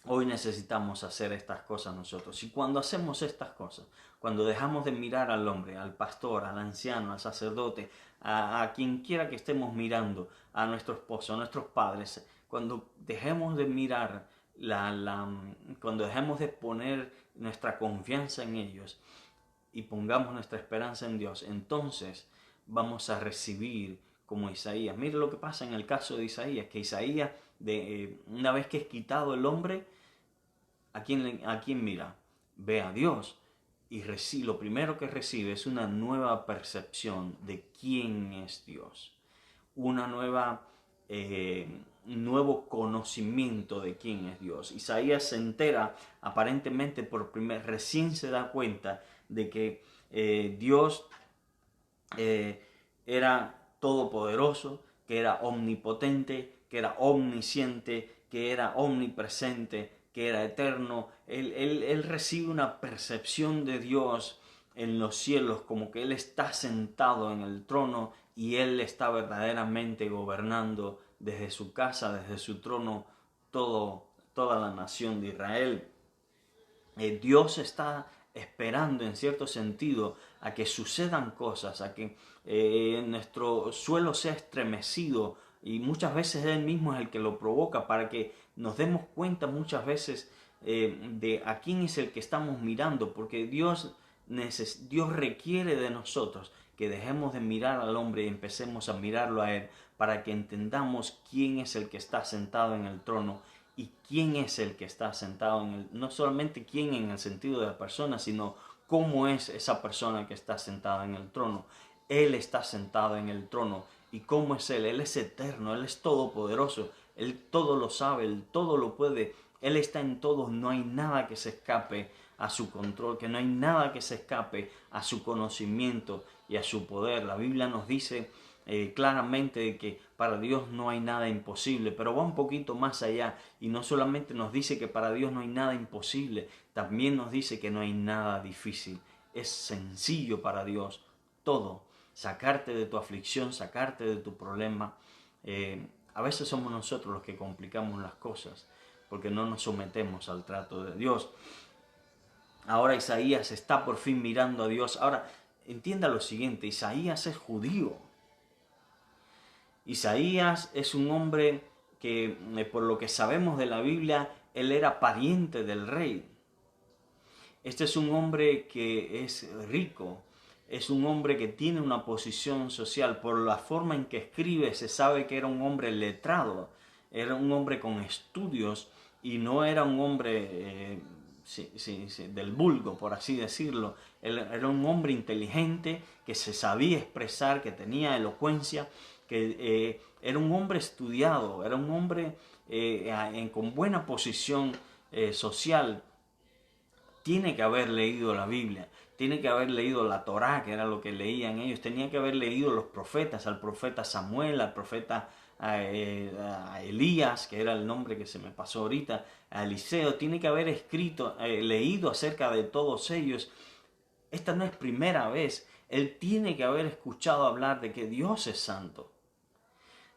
Hoy necesitamos hacer estas cosas nosotros. Y cuando hacemos estas cosas, cuando dejamos de mirar al hombre, al pastor, al anciano, al sacerdote, a quien quiera que estemos mirando, a nuestro esposo, a nuestros padres, cuando dejemos de mirar, cuando dejemos de poner nuestra confianza en ellos y pongamos nuestra esperanza en Dios, entonces vamos a recibir como Isaías. Mire lo que pasa en el caso de Isaías, que Isaías, una vez que es quitado el hombre, ¿a quién mira? Ve a Dios. Y lo primero que recibe es una nueva percepción de quién es Dios. Un nuevo conocimiento de quién es Dios. Isaías se entera, aparentemente recién se da cuenta de que Dios era todopoderoso, que era omnipotente, que era omnisciente, que era omnipresente, que era eterno. Él recibe una percepción de Dios en los cielos, como que Él está sentado en el trono y Él está verdaderamente gobernando desde su casa, desde su trono, toda la nación de Israel. Dios está esperando en cierto sentido a que sucedan cosas, a que nuestro suelo sea estremecido, y muchas veces Él mismo es el que lo provoca, para que nos demos cuenta muchas veces de a quién es el que estamos mirando, porque Dios requiere de nosotros que dejemos de mirar al hombre y empecemos a mirarlo a Él, para que entendamos quién es el que está sentado en el trono. ¿Y quién es el que está sentado no solamente quién en el sentido de la persona, sino cómo es esa persona que está sentada en el trono? Él está sentado en el trono. ¿Y cómo es Él? Él es eterno, Él es todopoderoso, Él todo lo sabe, Él todo lo puede, Él está en todo, no hay nada que se escape a su control, que no hay nada que se escape a su conocimiento y a su poder. La Biblia nos dice claramente que para Dios no hay nada imposible, pero va un poquito más allá, y no solamente nos dice que para Dios no hay nada imposible, también nos dice que no hay nada difícil. Es sencillo para Dios todo, sacarte de tu aflicción, sacarte de tu problema. A veces somos nosotros los que complicamos las cosas, porque no nos sometemos al trato de Dios. Ahora Isaías está por fin mirando a Dios. Ahora, entienda lo siguiente, Isaías es judío. Isaías es un hombre que, por lo que sabemos de la Biblia, él era pariente del rey. Este es un hombre que es rico, es un hombre que tiene una posición social. Por la forma en que escribe se sabe que era un hombre letrado, era un hombre con estudios y no era un hombre del vulgo, por así decirlo. Él era un hombre inteligente, que se sabía expresar, que tenía elocuencia, que era un hombre estudiado, era un hombre con buena posición social. Tiene que haber leído la Biblia, tiene que haber leído la Torá, que era lo que leían ellos, tenía que haber leído los profetas, al profeta Samuel, al profeta a Elías, que era el nombre que se me pasó ahorita, a Eliseo. Tiene que haber leído acerca de todos ellos. Esta no es primera vez. Él tiene que haber escuchado hablar de que Dios es santo.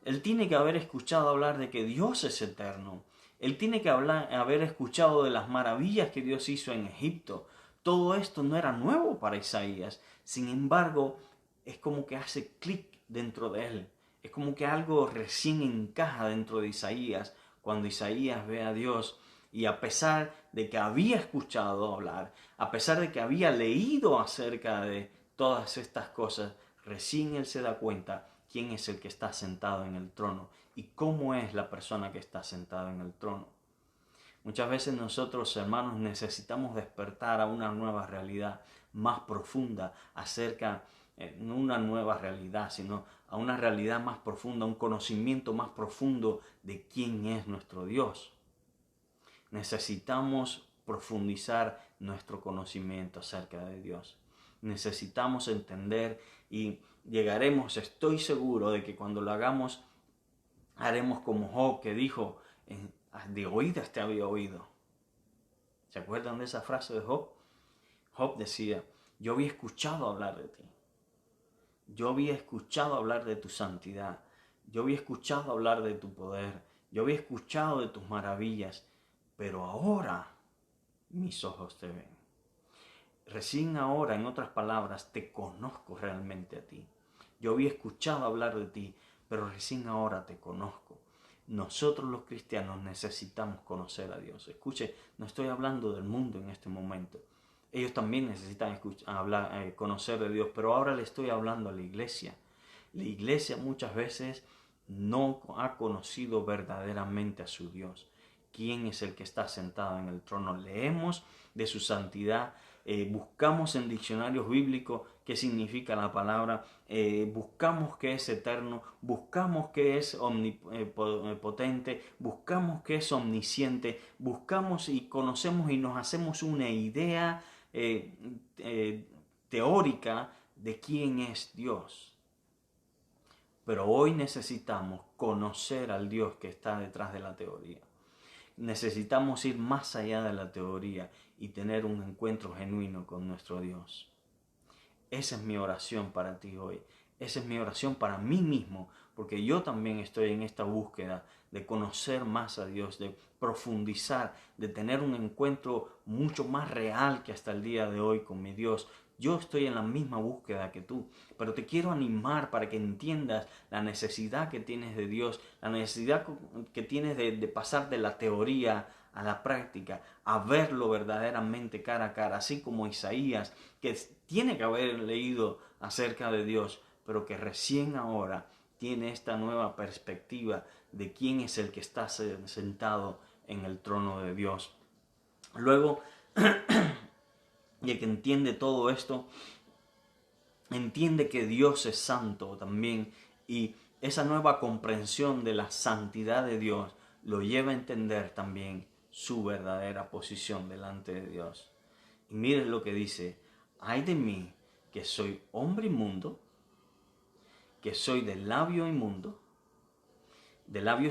Él tiene que haber escuchado hablar de que Dios es eterno. Él tiene que haber escuchado de las maravillas que Dios hizo en Egipto. Todo esto no era nuevo para Isaías. Sin embargo, es como que hace clic dentro de él. Es como que algo recién encaja dentro de Isaías cuando Isaías ve a Dios. Y a pesar de que había escuchado hablar, a pesar de que había leído acerca de todas estas cosas, recién él se da cuenta quién es el que está sentado en el trono y cómo es la persona que está sentada en el trono. Muchas veces nosotros, hermanos, necesitamos despertar a una nueva realidad más profunda acerca, no una nueva realidad, sino a una realidad más profunda, un conocimiento más profundo de quién es nuestro Dios. Necesitamos profundizar nuestro conocimiento acerca de Dios. Necesitamos entender y llegaremos, estoy seguro de que cuando lo hagamos, haremos como Job, que dijo, de oídas te había oído. ¿Se acuerdan de esa frase de Job? Job decía, yo había escuchado hablar de ti. Yo había escuchado hablar de tu santidad. Yo había escuchado hablar de tu poder. Yo había escuchado de tus maravillas. Pero ahora mis ojos te ven. Recién ahora, en otras palabras, te conozco realmente a ti. Yo había escuchado hablar de ti, pero recién ahora te conozco. Nosotros los cristianos necesitamos conocer a Dios. Escuche, no estoy hablando del mundo en este momento. Ellos también necesitan conocer de Dios, pero ahora le estoy hablando a la iglesia. La iglesia muchas veces no ha conocido verdaderamente a su Dios. ¿Quién es el que está sentado en el trono? Leemos de su santidad, buscamos en diccionarios bíblicos qué significa la palabra, buscamos que es eterno, buscamos que es omnipotente, buscamos que es omnisciente, buscamos y conocemos y nos hacemos una idea teórica de quién es Dios. Pero hoy necesitamos conocer al Dios que está detrás de la teoría. Necesitamos ir más allá de la teoría y tener un encuentro genuino con nuestro Dios. Esa es mi oración para ti hoy. Esa es mi oración para mí mismo, porque yo también estoy en esta búsqueda de conocer más a Dios, de profundizar, de tener un encuentro mucho más real que hasta el día de hoy con mi Dios. Yo estoy en la misma búsqueda que tú, pero te quiero animar para que entiendas la necesidad que tienes de Dios, la necesidad que tienes de pasar de la teoría a la práctica, a verlo verdaderamente cara a cara, así como Isaías, que tiene que haber leído acerca de Dios, pero que recién ahora tiene esta nueva perspectiva de quién es el que está sentado en el trono de Dios. Luego, y que entiende todo esto, entiende que Dios es santo también, y esa nueva comprensión de la santidad de Dios lo lleva a entender también su verdadera posición delante de Dios. Y miren lo que dice: ay de mí, que soy hombre inmundo, que soy de labios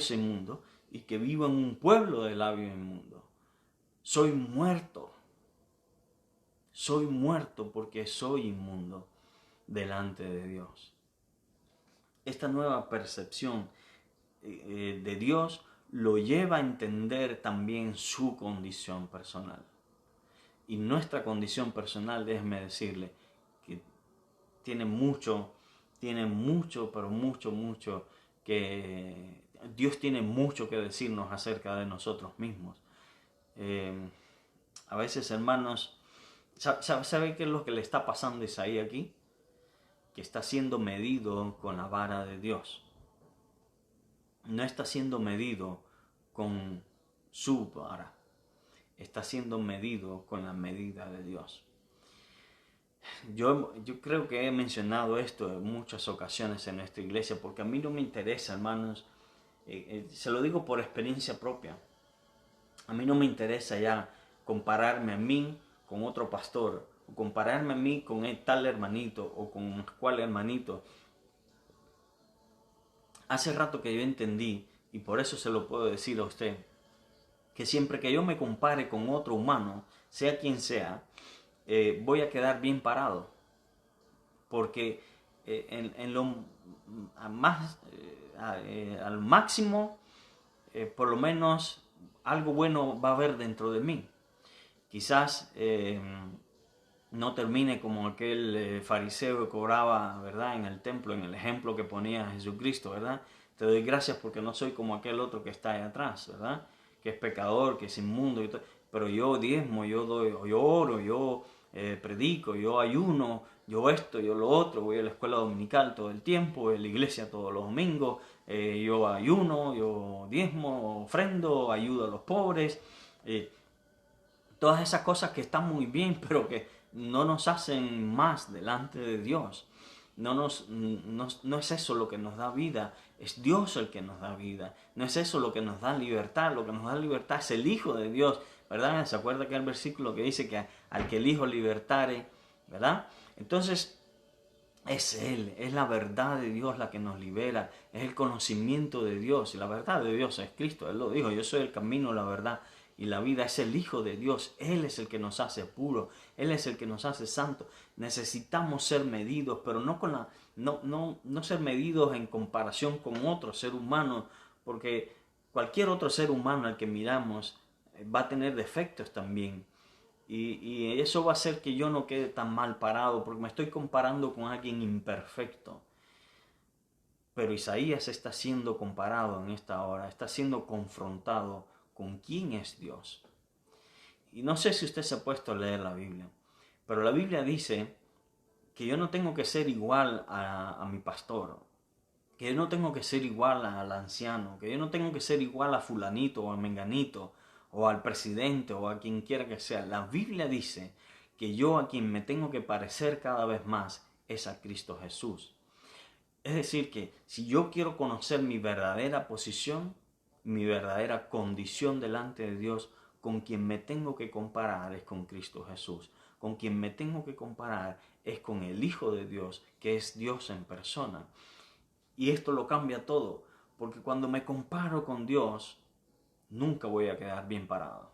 inmundos, y que vivo en un pueblo de labios inmundos. Soy muerto porque soy inmundo delante de Dios. Esta nueva percepción de Dios lo lleva a entender también su condición personal. Y nuestra condición personal, déjeme decirle, que tiene mucho, pero mucho, que Dios tiene mucho que decirnos acerca de nosotros mismos. A veces, hermanos, ¿sabe qué es lo que le está pasando a Isaías aquí? Que está siendo medido con la vara de Dios. No está siendo medido con su vara. Está siendo medido con la medida de Dios. Yo creo que he mencionado esto en muchas ocasiones en nuestra iglesia, porque a mí no me interesa, hermanos, se lo digo por experiencia propia. A mí no me interesa ya compararme a mí con otro pastor, o compararme a mí con tal hermanito o con cual hermanito. Hace rato que yo entendí, y por eso se lo puedo decir a usted, que siempre que yo me compare con otro humano, sea quien sea, voy a quedar bien parado. Porque al máximo, por lo menos algo bueno va a haber dentro de mí. Quizás no termine como aquel fariseo que cobraba, ¿verdad?, en el templo, en el ejemplo que ponía Jesucristo, ¿verdad? Te doy gracias porque no soy como aquel otro que está ahí atrás, ¿verdad? Que es pecador, que es inmundo, y todo. Pero yo diezmo, yo doy, yo oro, yo predico, yo ayuno, yo esto, yo lo otro, voy a la escuela dominical todo el tiempo, voy a la iglesia todos los domingos, yo ayuno, yo diezmo, ofrendo, ayudo a los pobres. Todas esas cosas que están muy bien, pero que no nos hacen más delante de Dios. No es eso lo que nos da vida, es Dios el que nos da vida. No es eso lo que nos da libertad, lo que nos da libertad es el Hijo de Dios, ¿verdad? ¿Se acuerda que hay el versículo que dice que al que el Hijo libertare, ¿verdad? Entonces, es Él, es la verdad de Dios la que nos libera, es el conocimiento de Dios, y la verdad de Dios es Cristo. Él lo dijo: yo soy el camino, la verdad y la vida. Es el Hijo de Dios, Él es el que nos hace puros, Él es el que nos hace santos. Necesitamos ser medidos, pero no ser medidos en comparación con otro ser humano, porque cualquier otro ser humano al que miramos va a tener defectos también. Y eso va a hacer que yo no quede tan mal parado, porque me estoy comparando con alguien imperfecto. Pero Isaías está siendo comparado en esta hora, está siendo confrontado con quién es Dios. Y no sé si usted se ha puesto a leer la Biblia, pero la Biblia dice que yo no tengo que ser igual a mi pastor, que yo no tengo que ser igual al anciano, que yo no tengo que ser igual a fulanito o a menganito, o al presidente o a quien quiera que sea. La Biblia dice que yo a quien me tengo que parecer cada vez más es a Cristo Jesús. Es decir, que si yo quiero conocer mi verdadera posición, mi verdadera condición delante de Dios, con quien me tengo que comparar es con Cristo Jesús. Con quien me tengo que comparar es con el Hijo de Dios, que es Dios en persona. Y esto lo cambia todo, porque cuando me comparo con Dios, nunca voy a quedar bien parado.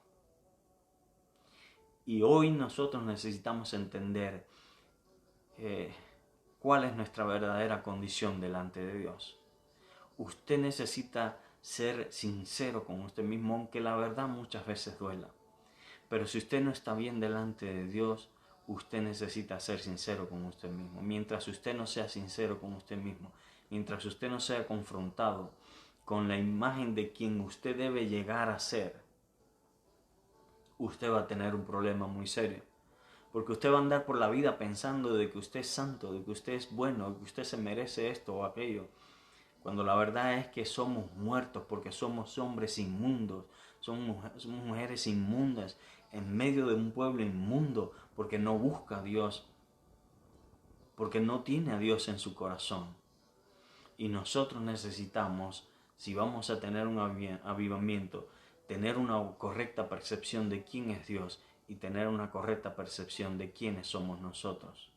Y hoy nosotros necesitamos entender cuál es nuestra verdadera condición delante de Dios. Usted necesita ser sincero con usted mismo, aunque la verdad muchas veces duela. Pero si usted no está bien delante de Dios, usted necesita ser sincero con usted mismo. Mientras usted no sea sincero con usted mismo, mientras usted no sea confrontado con la imagen de quien usted debe llegar a ser, usted va a tener un problema muy serio. Porque usted va a andar por la vida pensando de que usted es santo, de que usted es bueno, de que usted se merece esto o aquello. Cuando la verdad es que somos muertos porque somos hombres inmundos, somos mujeres inmundas en medio de un pueblo inmundo porque no busca a Dios, porque no tiene a Dios en su corazón. Y nosotros necesitamos, si vamos a tener un avivamiento, tener una correcta percepción de quién es Dios y tener una correcta percepción de quiénes somos nosotros.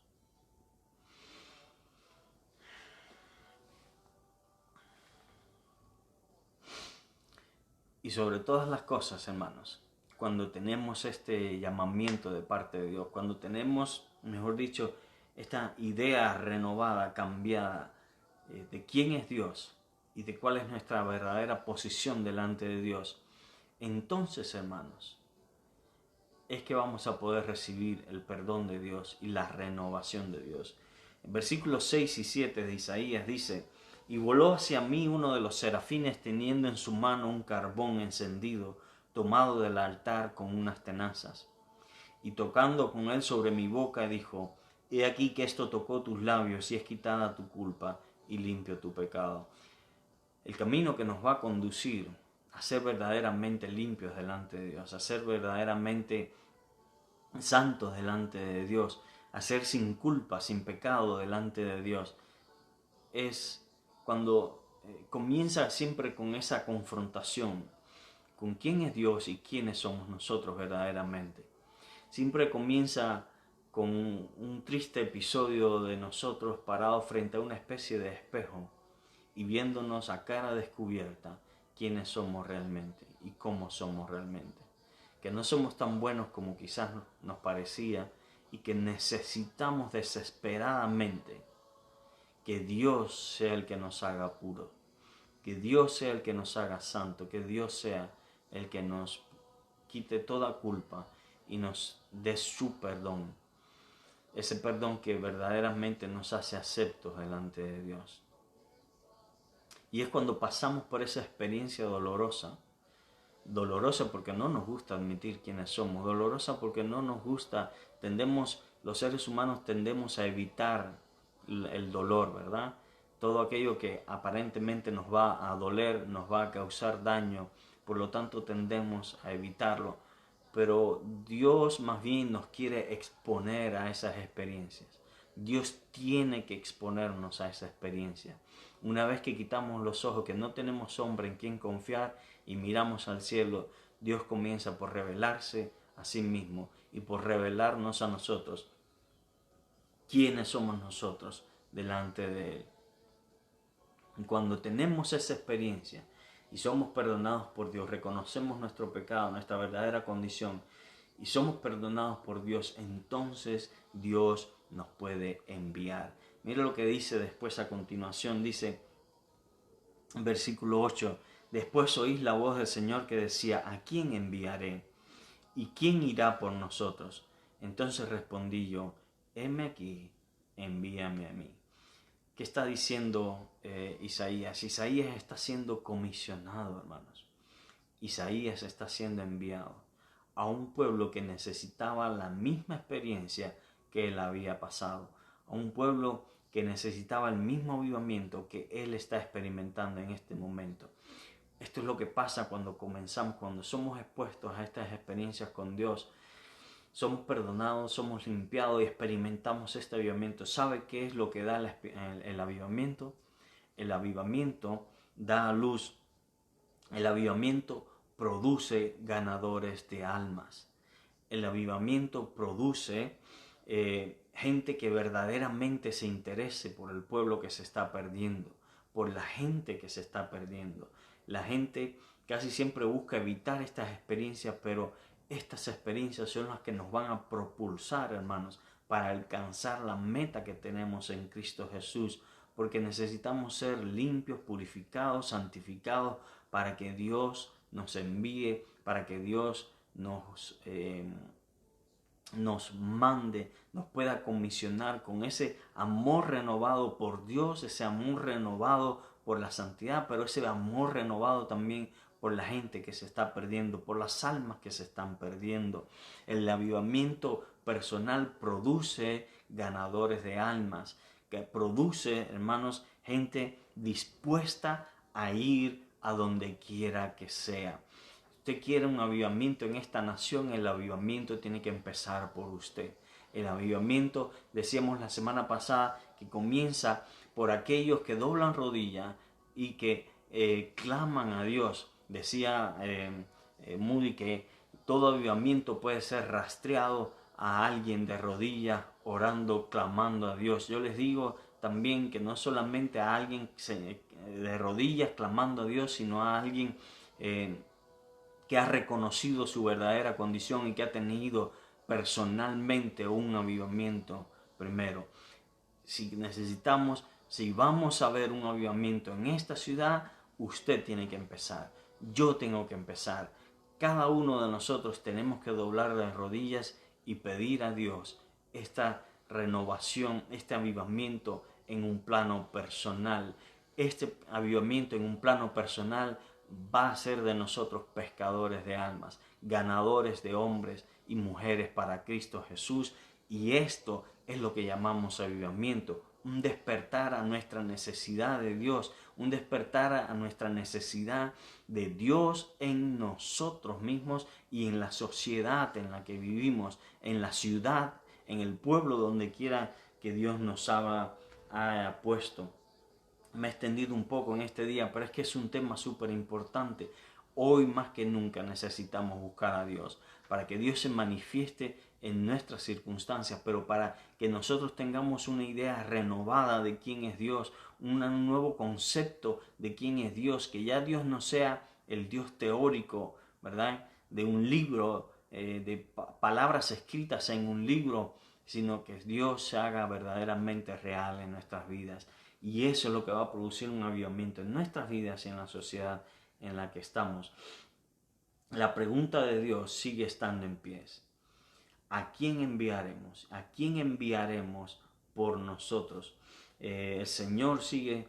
Y sobre todas las cosas, hermanos, cuando tenemos este llamamiento de parte de Dios, cuando tenemos, mejor dicho, esta idea renovada, cambiada, de quién es Dios y de cuál es nuestra verdadera posición delante de Dios, entonces, hermanos, es que vamos a poder recibir el perdón de Dios y la renovación de Dios. En versículos 6 y 7 de Isaías dice: y voló hacia mí uno de los serafines teniendo en su mano un carbón encendido, tomado del altar con unas tenazas. Y tocando con él sobre mi boca, dijo: he aquí que esto tocó tus labios y es quitada tu culpa y limpio tu pecado. El camino que nos va a conducir a ser verdaderamente limpios delante de Dios, a ser verdaderamente santos delante de Dios, a ser sin culpa, sin pecado delante de Dios, es cuando comienza siempre con esa confrontación con quién es Dios y quiénes somos nosotros verdaderamente. Siempre comienza con un triste episodio de nosotros parados frente a una especie de espejo y viéndonos a cara descubierta quiénes somos realmente y cómo somos realmente. Que no somos tan buenos como quizás nos parecía y que necesitamos desesperadamente que Dios sea el que nos haga puros, que Dios sea el que nos haga santo, que Dios sea el que nos quite toda culpa y nos dé su perdón. ese perdón que verdaderamente nos hace aceptos delante de Dios. Y es cuando pasamos por esa experiencia dolorosa porque no nos gusta admitir quiénes somos, dolorosa porque no nos gusta, los seres humanos tendemos a evitar el dolor, ¿verdad? Todo aquello que aparentemente nos va a doler, nos va a causar daño, por lo tanto tendemos a evitarlo. Pero Dios más bien nos quiere exponer a esas experiencias. Dios tiene que exponernos a esa experiencia. Una vez que quitamos los ojos, que no tenemos sombra en quien confiar y miramos al cielo, Dios comienza por revelarse a sí mismo y por revelarnos a nosotros quiénes somos nosotros delante de Él. Y cuando tenemos esa experiencia y somos perdonados por Dios, reconocemos nuestro pecado, nuestra verdadera condición, y somos perdonados por Dios, entonces Dios nos puede enviar. Mira lo que dice después a continuación, dice en versículo 8, después oís la voz del Señor que decía, ¿a quién enviaré? ¿Y quién irá por nosotros? Entonces respondí yo, heme aquí, envíame a mí. ¿Qué está diciendo Isaías? Isaías está siendo comisionado, hermanos. Isaías está siendo enviado a un pueblo que necesitaba la misma experiencia que él había pasado, a un pueblo que necesitaba el mismo avivamiento que él está experimentando en este momento. Esto es lo que pasa cuando somos expuestos a estas experiencias con Dios. Somos perdonados, somos limpiados y experimentamos este avivamiento. ¿Sabe qué es lo que da el avivamiento? El avivamiento da a luz. El avivamiento produce ganadores de almas. El avivamiento produce gente que verdaderamente se interese por el pueblo que se está perdiendo, por la gente que se está perdiendo. La gente casi siempre busca evitar estas experiencias, pero estas experiencias son las que nos van a propulsar, hermanos, para alcanzar la meta que tenemos en Cristo Jesús, porque necesitamos ser limpios, purificados, santificados, para que Dios nos envíe, para que Dios nos mande, nos pueda comisionar con ese amor renovado por Dios, ese amor renovado por la santidad, pero ese amor renovado también por la gente que se está perdiendo, por las almas que se están perdiendo. El avivamiento personal produce ganadores de almas, que produce, hermanos, gente dispuesta a ir a donde quiera que sea. Usted quiere un avivamiento en esta nación, el avivamiento tiene que empezar por usted. El avivamiento, decíamos la semana pasada, que comienza por aquellos que doblan rodillas y que claman a Dios. Decía Moody que todo avivamiento puede ser rastreado a alguien de rodillas, orando, clamando a Dios. Yo les digo también que no solamente a alguien de rodillas clamando a Dios, sino a alguien que ha reconocido su verdadera condición y que ha tenido personalmente un avivamiento primero. Si vamos a ver un avivamiento en esta ciudad, usted tiene que empezar. Yo tengo que empezar. Cada uno de nosotros tenemos que doblar las rodillas y pedir a Dios esta renovación, este avivamiento en un plano personal. Este avivamiento en un plano personal va a ser de nosotros pescadores de almas, ganadores de hombres y mujeres para Cristo Jesús. Y esto es lo que llamamos avivamiento, un despertar a nuestra necesidad de Dios, un despertar a nuestra necesidad de Dios en nosotros mismos y en la sociedad en la que vivimos, en la ciudad, en el pueblo, donde quiera que Dios nos haya puesto. Me he extendido un poco en este día, pero es que es un tema súper importante. Hoy más que nunca necesitamos buscar a Dios, para que Dios se manifieste en nuestras circunstancias, pero para que nosotros tengamos una idea renovada de quién es Dios, un nuevo concepto de quién es Dios, que ya Dios no sea el Dios teórico, ¿verdad? De un libro, de palabras escritas en un libro, sino que Dios se haga verdaderamente real en nuestras vidas. Y eso es lo que va a producir un avivamiento en nuestras vidas y en la sociedad en la que estamos. La pregunta de Dios sigue estando en pie. ¿a quién enviaremos? ¿A quién enviaremos por nosotros? El Señor sigue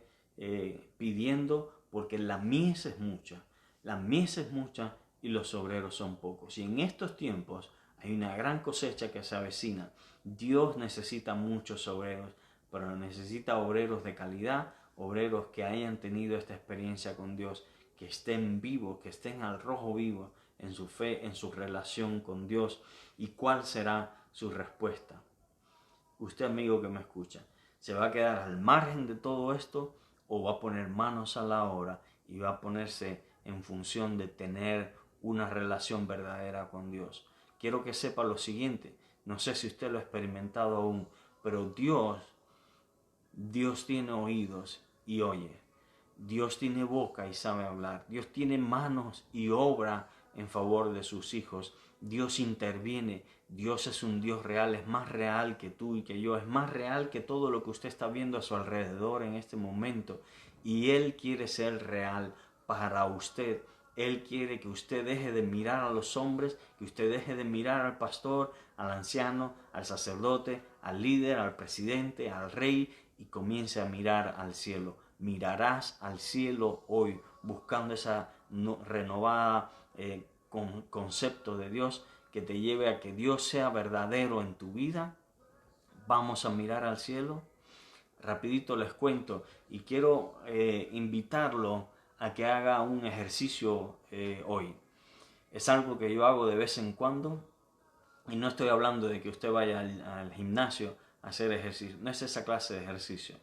pidiendo, porque la mies es mucha. La mies es mucha y los obreros son pocos. Y en estos tiempos hay una gran cosecha que se avecina. Dios necesita muchos obreros, pero necesita obreros de calidad, obreros que hayan tenido esta experiencia con Dios, que estén vivos, que estén al rojo vivo en su fe, en su relación con Dios. ¿Y cuál será su respuesta? Usted, amigo que me escucha, ¿se va a quedar al margen de todo esto o va a poner manos a la obra y va a ponerse en función de tener una relación verdadera con Dios? Quiero que sepa lo siguiente, no sé si usted lo ha experimentado aún, pero Dios tiene oídos y oye. Dios tiene boca y sabe hablar. Dios tiene manos y obra en favor de sus hijos. Dios interviene. Dios es un Dios real. Es más real que tú y que yo. Es más real que todo lo que usted está viendo a su alrededor en este momento. Y Él quiere ser real para usted. Él quiere que usted deje de mirar a los hombres, que usted deje de mirar al pastor, al anciano, al sacerdote, al líder, al presidente, al rey, y comience a mirar al cielo. Mirarás al cielo hoy buscando esa renovada concepto de Dios que te lleve a que Dios sea verdadero en tu vida. Vamos a mirar al cielo. Rapidito les cuento y quiero invitarlo a que haga un ejercicio hoy. Es algo que yo hago de vez en cuando y no estoy hablando de que usted vaya al gimnasio a hacer ejercicio. No es esa clase de ejercicio.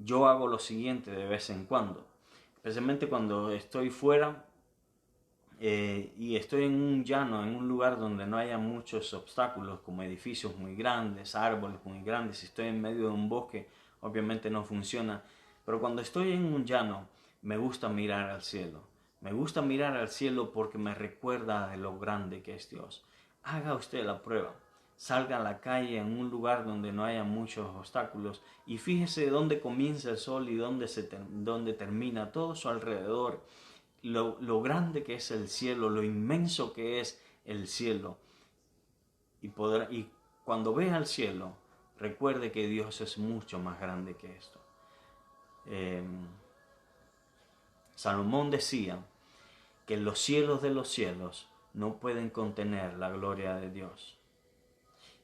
Yo hago lo siguiente de vez en cuando, especialmente cuando estoy fuera y estoy en un llano, en un lugar donde no haya muchos obstáculos, como edificios muy grandes, árboles muy grandes. Si estoy en medio de un bosque, obviamente no funciona. Pero cuando estoy en un llano, me gusta mirar al cielo. Me gusta mirar al cielo porque me recuerda de lo grande que es Dios. Haga usted la prueba. Salga a la calle en un lugar donde no haya muchos obstáculos y fíjese dónde comienza el sol y dónde termina todo su alrededor. Lo grande que es el cielo, lo inmenso que es el cielo. Y cuando vea el cielo, recuerde que Dios es mucho más grande que esto. Salomón decía que los cielos de los cielos no pueden contener la gloria de Dios.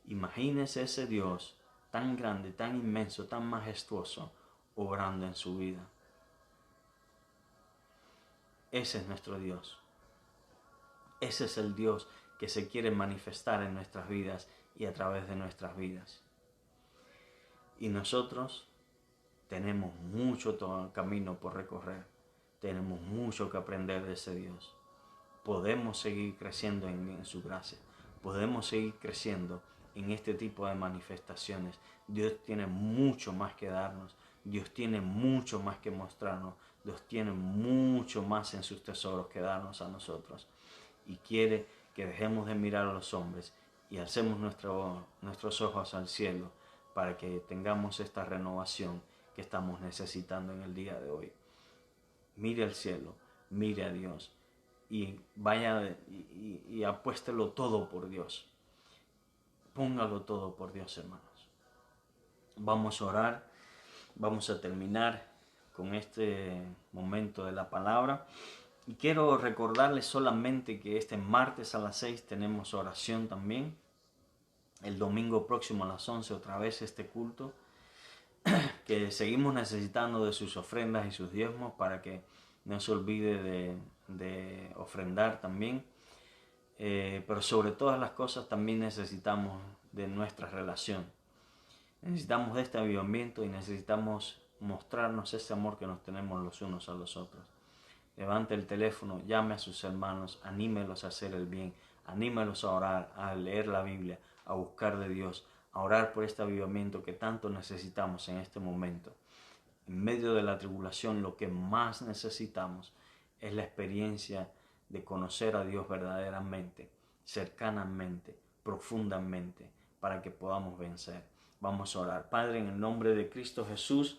Imagínese ese Dios tan grande, tan inmenso, tan majestuoso, obrando en su vida. Ese es nuestro Dios. Ese es el Dios que se quiere manifestar en nuestras vidas y a través de nuestras vidas. Y nosotros tenemos mucho camino por recorrer. Tenemos mucho que aprender de ese Dios. Podemos seguir creciendo en su gracia. Podemos seguir creciendo en este tipo de manifestaciones. Dios tiene mucho más que darnos. Dios tiene mucho más que mostrarnos. Dios tiene mucho más en sus tesoros que darnos a nosotros. Y quiere que dejemos de mirar a los hombres y alcemos nuestros ojos al cielo para que tengamos esta renovación que estamos necesitando en el día de hoy. Mire al cielo, mire a Dios y vaya y apuéstelo todo por Dios. Póngalo todo por Dios, hermanos. Vamos a orar, vamos a terminar con este momento de la palabra. Y quiero recordarles solamente que este martes a las 6 tenemos oración también. El domingo próximo a las 11 otra vez este culto. Que seguimos necesitando de sus ofrendas y sus diezmos para que no se olvide de ofrendar también. Pero sobre todas las cosas también necesitamos de nuestra relación. Necesitamos de este avivamiento y necesitamos mostrarnos ese amor que nos tenemos los unos a los otros. Levante el teléfono, llame a sus hermanos, anímelos a hacer el bien, anímelos a orar, a leer la Biblia, a buscar de Dios, a orar por este avivamiento que tanto necesitamos en este momento. En medio de la tribulación, lo que más necesitamos es la experiencia de conocer a Dios verdaderamente, cercanamente, profundamente, para que podamos vencer. Vamos a orar. Padre, en el nombre de Cristo Jesús,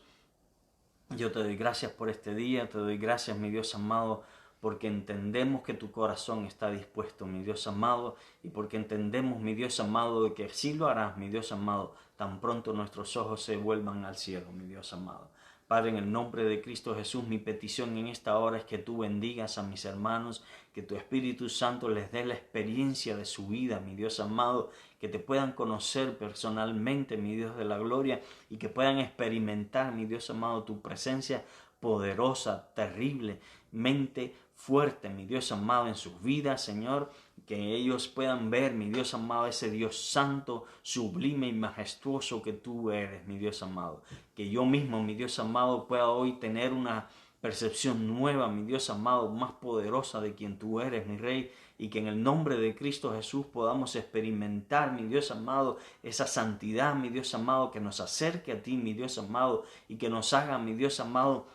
yo te doy gracias por este día, te doy gracias, mi Dios amado, porque entendemos que tu corazón está dispuesto, mi Dios amado, y porque entendemos, mi Dios amado, de que así lo harás, mi Dios amado, tan pronto nuestros ojos se vuelvan al cielo, mi Dios amado. Padre, en el nombre de Cristo Jesús, mi petición en esta hora es que tú bendigas a mis hermanos, que tu Espíritu Santo les dé la experiencia de su vida, mi Dios amado, que te puedan conocer personalmente, mi Dios de la gloria, y que puedan experimentar, mi Dios amado, tu presencia poderosa, terriblemente fuerte, mi Dios amado, en sus vidas, Señor, que ellos puedan ver, mi Dios amado, ese Dios santo, sublime y majestuoso que tú eres, mi Dios amado. Que yo mismo, mi Dios amado, pueda hoy tener una percepción nueva, mi Dios amado, más poderosa de quien tú eres, mi Rey, y que en el nombre de Cristo Jesús podamos experimentar, mi Dios amado, esa santidad, mi Dios amado, que nos acerque a ti, mi Dios amado, y que nos haga, mi Dios amado,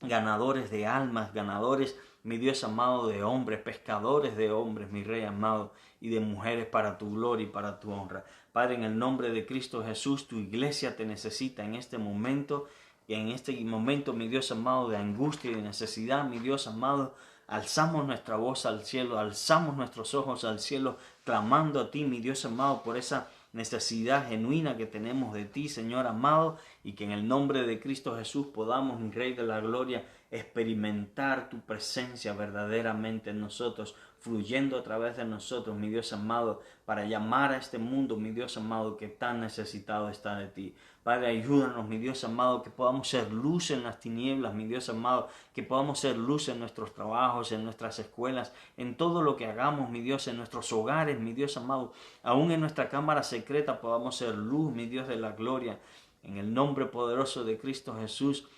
ganadores de almas, ganadores, mi Dios amado, de hombres, pescadores de hombres, mi Rey amado, y de mujeres para tu gloria y para tu honra. Padre, en el nombre de Cristo Jesús, tu iglesia te necesita en este momento, y en este momento, mi Dios amado, de angustia y de necesidad, mi Dios amado, alzamos nuestra voz al cielo, alzamos nuestros ojos al cielo, clamando a ti, mi Dios amado, por esa necesidad genuina que tenemos de ti, Señor amado, y que en el nombre de Cristo Jesús podamos, mi Rey de la Gloria, experimentar tu presencia verdaderamente en nosotros, fluyendo a través de nosotros, mi Dios amado, para llamar a este mundo, mi Dios amado, que tan necesitado está de ti. Padre, ayúdanos, mi Dios amado, que podamos ser luz en las tinieblas, mi Dios amado, que podamos ser luz en nuestros trabajos, en nuestras escuelas, en todo lo que hagamos, mi Dios, en nuestros hogares, mi Dios amado, aún en nuestra cámara secreta podamos ser luz, mi Dios de la gloria. En el nombre poderoso de Cristo Jesús,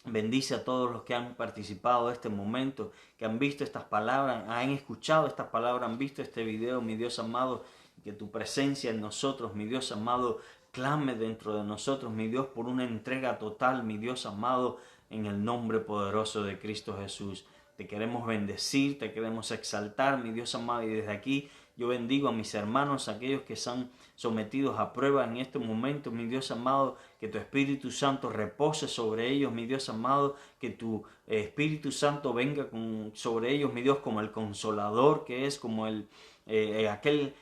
bendice a todos los que han participado de este momento, que han visto estas palabras, han escuchado estas palabras, han visto este video, mi Dios amado, que tu presencia en nosotros, mi Dios amado, clame dentro de nosotros, mi Dios, por una entrega total, mi Dios amado, en el nombre poderoso de Cristo Jesús. Te queremos bendecir, te queremos exaltar, mi Dios amado, y desde aquí yo bendigo a mis hermanos, aquellos que están sometidos a prueba en este momento, mi Dios amado, que tu Espíritu Santo repose sobre ellos, mi Dios amado, que tu Espíritu Santo venga sobre ellos, mi Dios, como el consolador que es, como aquel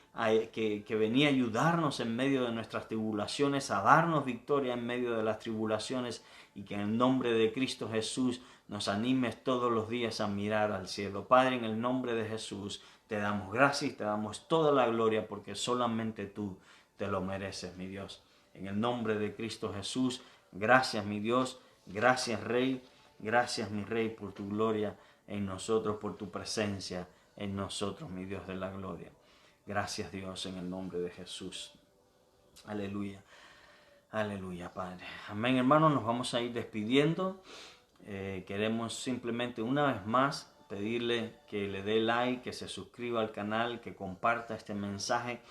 que venía a ayudarnos en medio de nuestras tribulaciones, a darnos victoria en medio de las tribulaciones, y que en el nombre de Cristo Jesús nos animes todos los días a mirar al cielo. Padre, en el nombre de Jesús, te damos gracias y te damos toda la gloria porque solamente tú te lo mereces, mi Dios. En el nombre de Cristo Jesús, gracias, mi Dios, gracias, Rey, gracias, mi Rey, por tu gloria en nosotros, por tu presencia en nosotros, mi Dios de la gloria. Gracias, Dios, en el nombre de Jesús. Aleluya. Aleluya, Padre. Amén, hermanos, nos vamos a ir despidiendo. Queremos simplemente una vez más pedirle que le dé like, que se suscriba al canal, que comparta este mensaje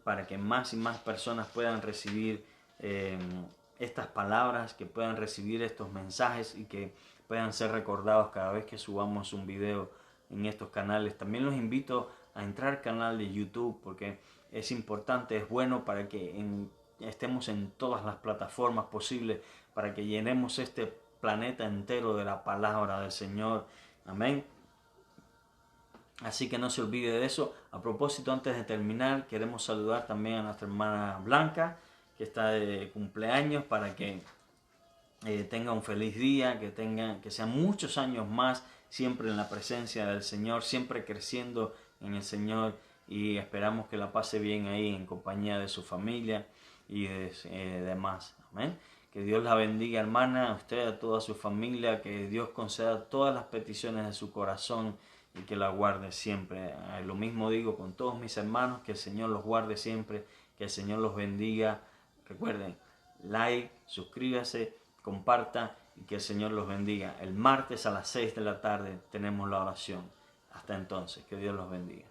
para que más y más personas puedan recibir estas palabras, que puedan recibir estos mensajes y que puedan ser recordados cada vez que subamos un video en estos canales. También los invito a entrar al canal de YouTube porque es importante, es bueno para que estemos en todas las plataformas posibles, para que llenemos este planeta entero de la palabra del Señor. Amén. Así que no se olvide de eso. A propósito, antes de terminar, queremos saludar también a nuestra hermana Blanca, que está de cumpleaños, para que tenga un feliz día, que sean muchos años más, siempre en la presencia del Señor, siempre creciendo en el Señor, y esperamos que la pase bien ahí en compañía de su familia y de demás. Amén. Que Dios la bendiga, hermana, a usted, a toda su familia, que Dios conceda todas las peticiones de su corazón y que la guarde siempre. Lo mismo digo con todos mis hermanos, que el Señor los guarde siempre, que el Señor los bendiga. Recuerden, like, suscríbase, comparta y que el Señor los bendiga. El martes a las 6 de la tarde tenemos la oración. Hasta entonces, que Dios los bendiga.